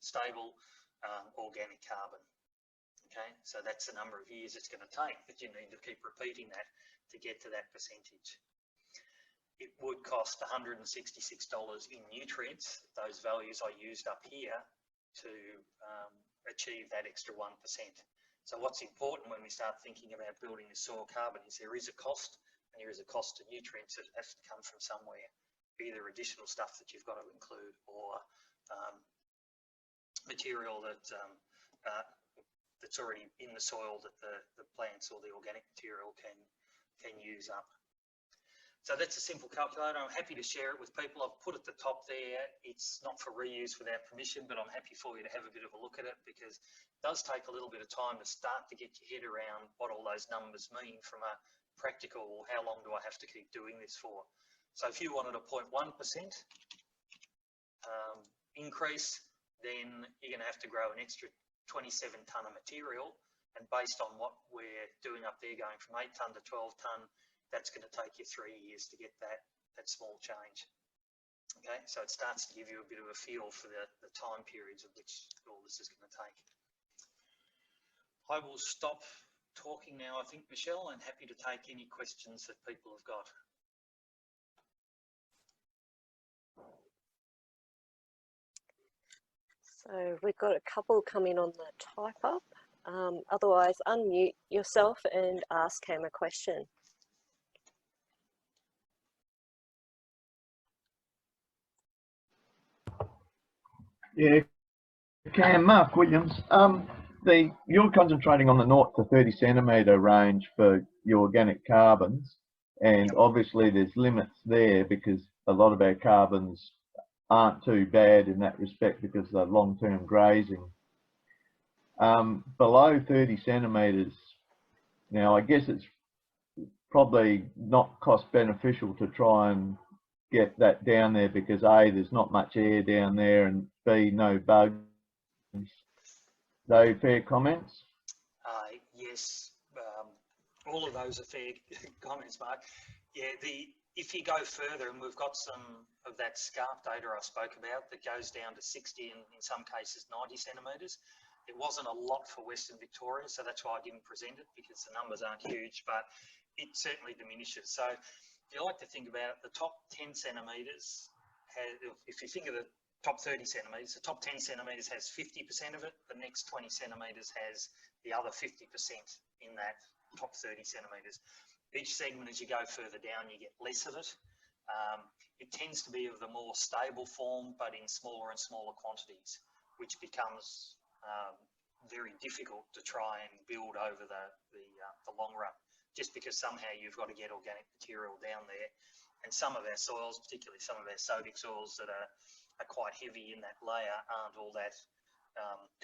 stable organic carbon. Okay, so that's the number of years it's going to take, but you need to keep repeating that to get to that percentage. It would cost $166 in nutrients, those values I used up here, to achieve that extra 1%. So what's important when we start thinking about building the soil carbon is there is a cost, and there is a cost to nutrients that has to come from somewhere, either additional stuff that you've got to include or material that that's already in the soil that the plants or the organic material can use up. So that's a simple calculator. I'm happy to share it with people. I've put at the top there, it's not for reuse without permission, but I'm happy for you to have a bit of a look at it, because it does take a little bit of time to start to get your head around what all those numbers mean from a practical, how long do I have to keep doing this for? So if you wanted a 0.1% increase, then you're going to have to grow an extra 27 tonne of material, and based on what we're doing up there, going from 8 tonne to 12 tonne, that's going to take you 3 years to get that small change. Okay, so it starts to give you a bit of a feel for the time periods of which all this is going to take. I will stop talking now, I think, Michelle, and happy to take any questions that people have got.
So we've got a couple coming on the type up. Otherwise, unmute yourself and ask Cam a question.
Yeah, Cam, Mark Williams. You're concentrating on the 0 to 30 centimetre range for your organic carbons, and obviously there's limits there because a lot of our carbons aren't too bad in that respect because they're long-term grazing. Below 30 centimetres, now I guess it's probably not cost beneficial to try and get that down there because A, there's not much air down there, and B, no bugs. Those fair comments?
Yes, all of those are fair comments, Mark. Yeah, if you go further, and we've got some of that SCARP data I spoke about that goes down to 60 and in some cases 90 centimetres. It wasn't a lot for Western Victoria, so that's why I didn't present it, because the numbers aren't huge, but it certainly diminishes. So if you like to think about it, the top 10 centimetres, if you think of the top 30 centimetres, the top 10 centimetres has 50% of it, the next 20 centimetres has the other 50% in that top 30 centimetres. Each segment, as you go further down, you get less of it. It tends to be of the more stable form, but in smaller and smaller quantities, which becomes very difficult to try and build over the long run, just because somehow you've got to get organic material down there. And some of our soils, particularly some of our sodic soils that are quite heavy in that layer, aren't all that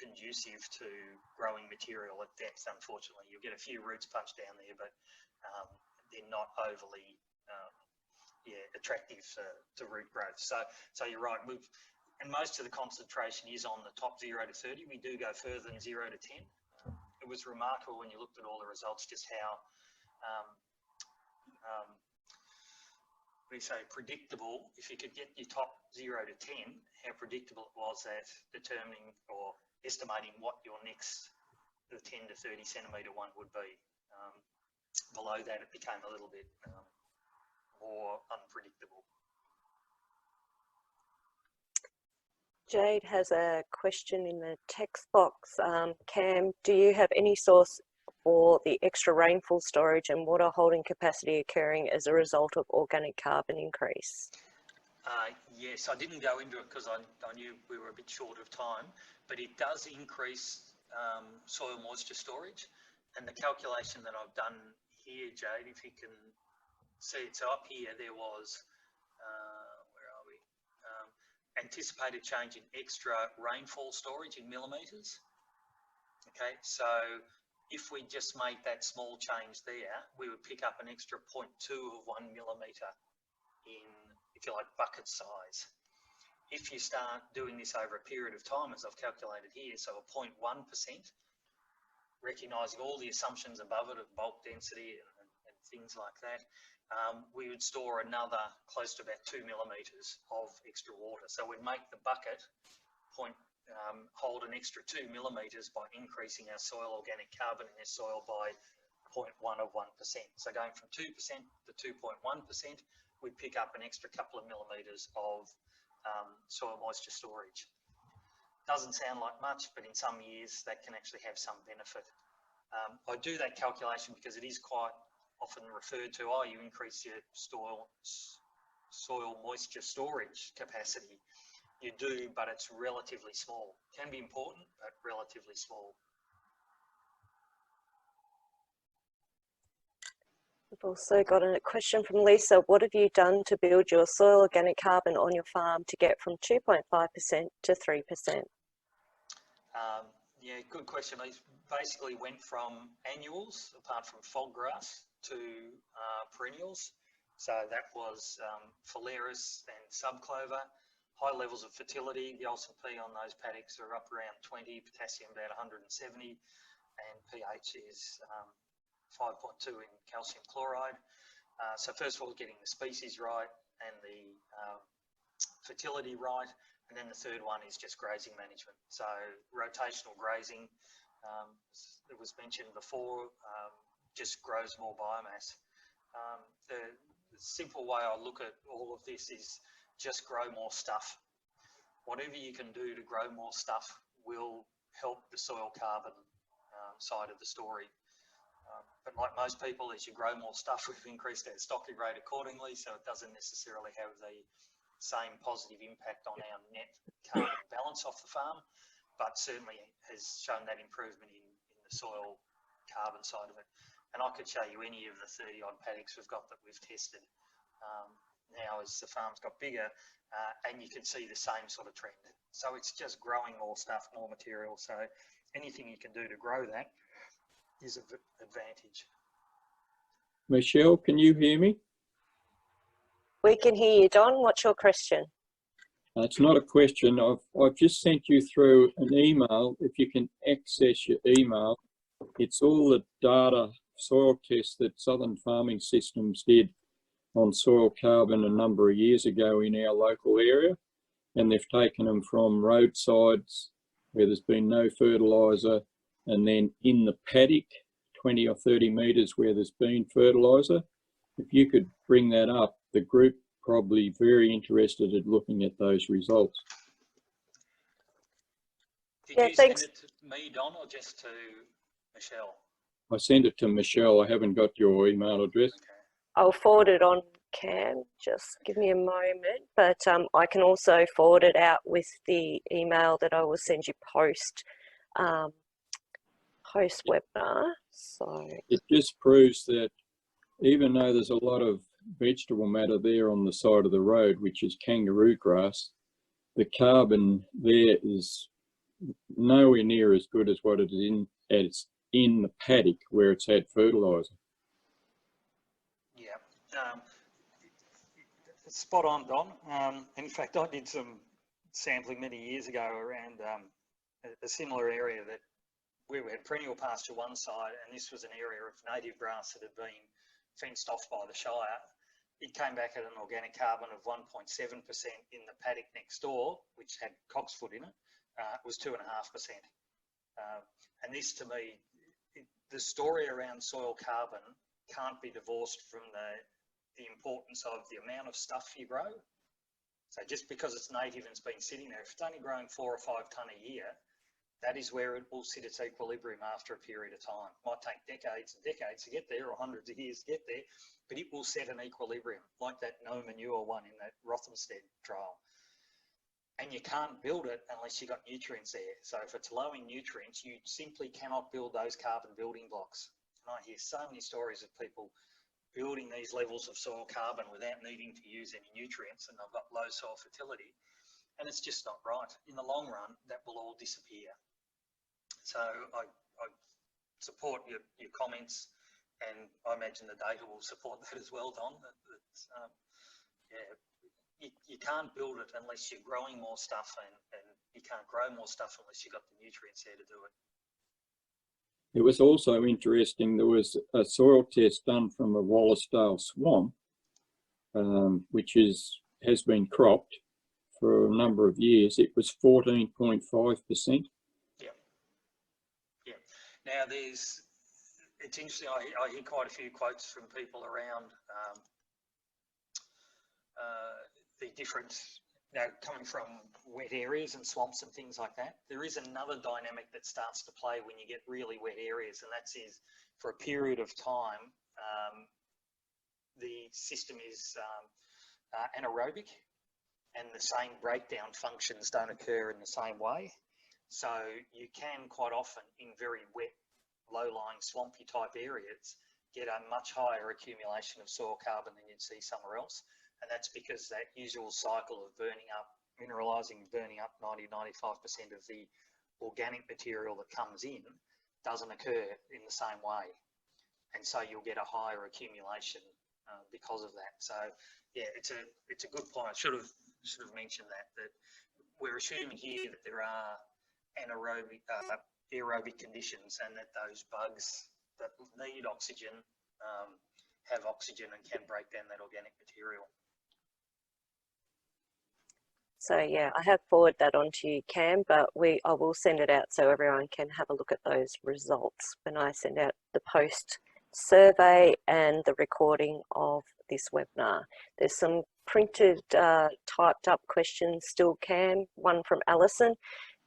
conducive to growing material at depth, unfortunately. You'll get a few roots punched down there, but they're not overly attractive to root growth. So you're right. And most of the concentration is on the top 0 to 30. We do go further than 0 to 10. It was remarkable when you looked at all the results, just how we say predictable, if you could get your top 0 to 10, how predictable it was at determining or estimating what your next, the 10 to 30 centimetre one would be. Below that, it became a little bit more unpredictable.
Jade has a question in the text box. Cam, do you have any source for the extra rainfall storage and water holding capacity occurring as a result of organic carbon increase?
Yes, I didn't go into it because I knew we were a bit short of time, but it does increase soil moisture storage. And the calculation that I've done here, Jade, if you can see it, so up here there was, where are we? Anticipated change in extra rainfall storage in millimetres. Okay, so if we just made that small change there, we would pick up an extra 0.2 of 1 millimetre in, if you like, bucket size. If you start doing this over a period of time, as I've calculated here, so a 0.1%, recognising all the assumptions above it of bulk density and things like that, we would store another close to about 2 millimetres of extra water. So we'd make the bucket hold an extra 2 millimetres by increasing our soil organic carbon in our soil by 0.1 of 1%. So going from 2% to 2.1%, we'd pick up an extra couple of millimetres of soil moisture storage. Doesn't sound like much, but in some years that can actually have some benefit. I do that calculation because it is quite often referred to, oh, you increase your soil moisture storage capacity. You do, but it's relatively small. Can be important, but relatively small.
We've also got a question from Lisa. What have you done to build your soil organic carbon on your farm to get from 2.5% to 3%?
Yeah, good question. I basically went from annuals, apart from fog grass, to perennials. So that was phalaris and subclover. High levels of fertility. The Olsen P on those paddocks are up around 20, potassium about 170, and pH is 5.2 in calcium chloride. So first of all, getting the species right and the fertility right, and then the third one is just grazing management. So rotational grazing, it was mentioned before, just grows more biomass. The simple way I look at all of this is just grow more stuff. Whatever you can do to grow more stuff will help the soil carbon side of the story. But like most people, as you grow more stuff, we've increased our stocking rate accordingly, so it doesn't necessarily have the same positive impact on our net carbon balance off the farm, but certainly has shown that improvement in the soil carbon side of it. And I could show you any of the 30 odd paddocks we've got that we've tested now as the farm's got bigger, and you can see the same sort of trend. So it's just growing more stuff, more material. So anything you can do to grow that is an advantage.
Michelle, can you hear me?
We can hear you, Don. What's your question?
It's not a question. I've just sent you through an email. If you can access your email, it's all the data soil tests that Southern Farming Systems did on soil carbon a number of years ago in our local area, and they've taken them from roadsides where there's been no fertiliser, and then in the paddock 20 or 30 metres where there's been fertiliser. If you could bring that up, the group probably very interested in looking at those results.
Did you send it to me, Don, or just to Michelle?
I sent it to Michelle. I haven't got your email address.
Okay.
I'll forward it on, Cam. Just give me a moment. But I can also forward it out with the email that I will send you post webinar. So
it just proves that even though there's a lot of vegetable matter there on the side of the road, which is kangaroo grass, the carbon there is nowhere near as good as what it is in the paddock where it's had fertiliser.
Yeah, spot on, Don. In fact, I did some sampling many years ago around a similar area where we had perennial pasture one side, and this was an area of native grass that had been fenced off by the Shire, it came back at an organic carbon of 1.7%. In the paddock next door, which had cocksfoot in it, it was 2.5%. And this, to me, the story around soil carbon can't be divorced from the importance of the amount of stuff you grow. So just because it's native and it's been sitting there, if it's only growing 4 or 5 tonne a year, that is where it will sit its equilibrium after a period of time. It might take decades and decades to get there, or hundreds of years to get there, but it will set an equilibrium, like that no manure one in that Rothamsted trial. And you can't build it unless you've got nutrients there. So if it's low in nutrients, you simply cannot build those carbon building blocks. And I hear so many stories of people building these levels of soil carbon without needing to use any nutrients, and they've got low soil fertility, and it's just not right. In the long run, that will all disappear. So I support your comments, and I imagine the data will support that as well, Don. You can't build it unless you're growing more stuff, and you can't grow more stuff unless you've got the nutrients there to do it.
It was also interesting, there was a soil test done from a Wallasdale swamp, which has been cropped for a number of years. It was 14.5%.
Yeah. Yeah. Now it's interesting, I hear quite a few quotes from people around the different, coming from wet areas and swamps and things like that. There is another dynamic that starts to play when you get really wet areas, and that's for a period of time, the system is anaerobic, and the same breakdown functions don't occur in the same way. So you can quite often, in very wet, low-lying, swampy type areas, get a much higher accumulation of soil carbon than you'd see somewhere else. And that's because that usual cycle of burning up, mineralising, burning up 90–95% of the organic material that comes in doesn't occur in the same way. And so you'll get a higher accumulation because of that. So yeah, it's a good point. I should have mentioned that we're assuming here that there are anaerobic, aerobic conditions, and that those bugs that need oxygen have oxygen and can break down that organic material.
So yeah, I have forwarded that on to you, Cam, but I will send it out so everyone can have a look at those results when I send out the post survey and the recording of this webinar. There's some printed, typed up questions still, Cam. One from Alison.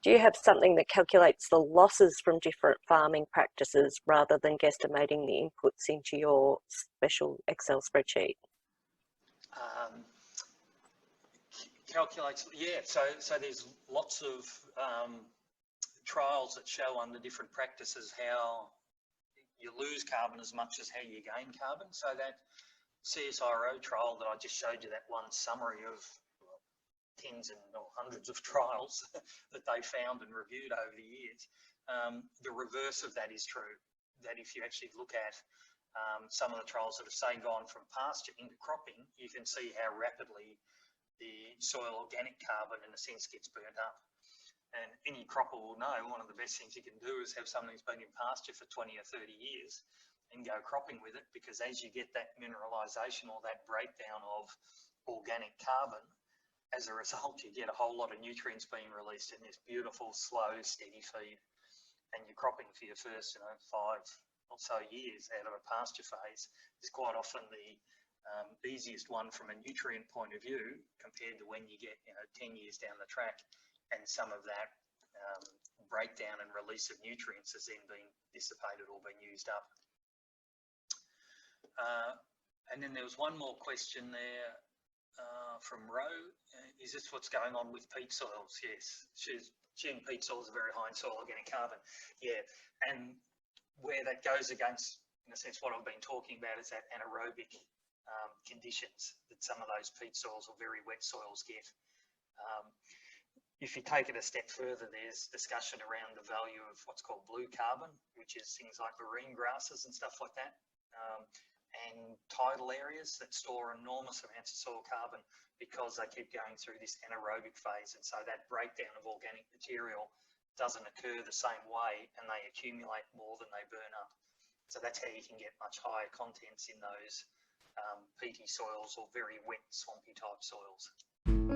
Do you have something that calculates the losses from different farming practices rather than guesstimating the inputs into your special Excel spreadsheet?
Calculates, yeah, so there's lots of trials that show under different practices how you lose carbon as much as how you gain carbon. So that CSIRO trial that I just showed you, that one summary of tens and or hundreds of trials that they found and reviewed over the years, the reverse of that is true. That if you actually look at some of the trials that have, say, gone from pasture into cropping, you can see how rapidly the soil organic carbon, in a sense, gets burnt up. And any cropper will know one of the best things you can do is have something that's been in pasture for 20 or 30 years and go cropping with it, because as you get that mineralisation or that breakdown of organic carbon, as a result, you get a whole lot of nutrients being released in this beautiful, slow, steady feed. And you're cropping for your first 5 or so years out of a pasture phase is quite often the easiest one from a nutrient point of view, compared to when you get 10 years down the track and some of that breakdown and release of nutrients has then been dissipated or been used up. And then there was one more question there from Ro. Is this what's going on with peat soils? Yes, assuming peat soils are very high in soil organic carbon. Yeah, and where that goes against, in a sense, what I've been talking about is that anaerobic conditions that some of those peat soils or very wet soils get. If you take it a step further, there's discussion around the value of what's called blue carbon, which is things like marine grasses and stuff like that, and tidal areas that store enormous amounts of soil carbon because they keep going through this anaerobic phase, and so that breakdown of organic material doesn't occur the same way, and they accumulate more than they burn up. So that's how you can get much higher contents in those peaty soils or very wet, swampy type soils.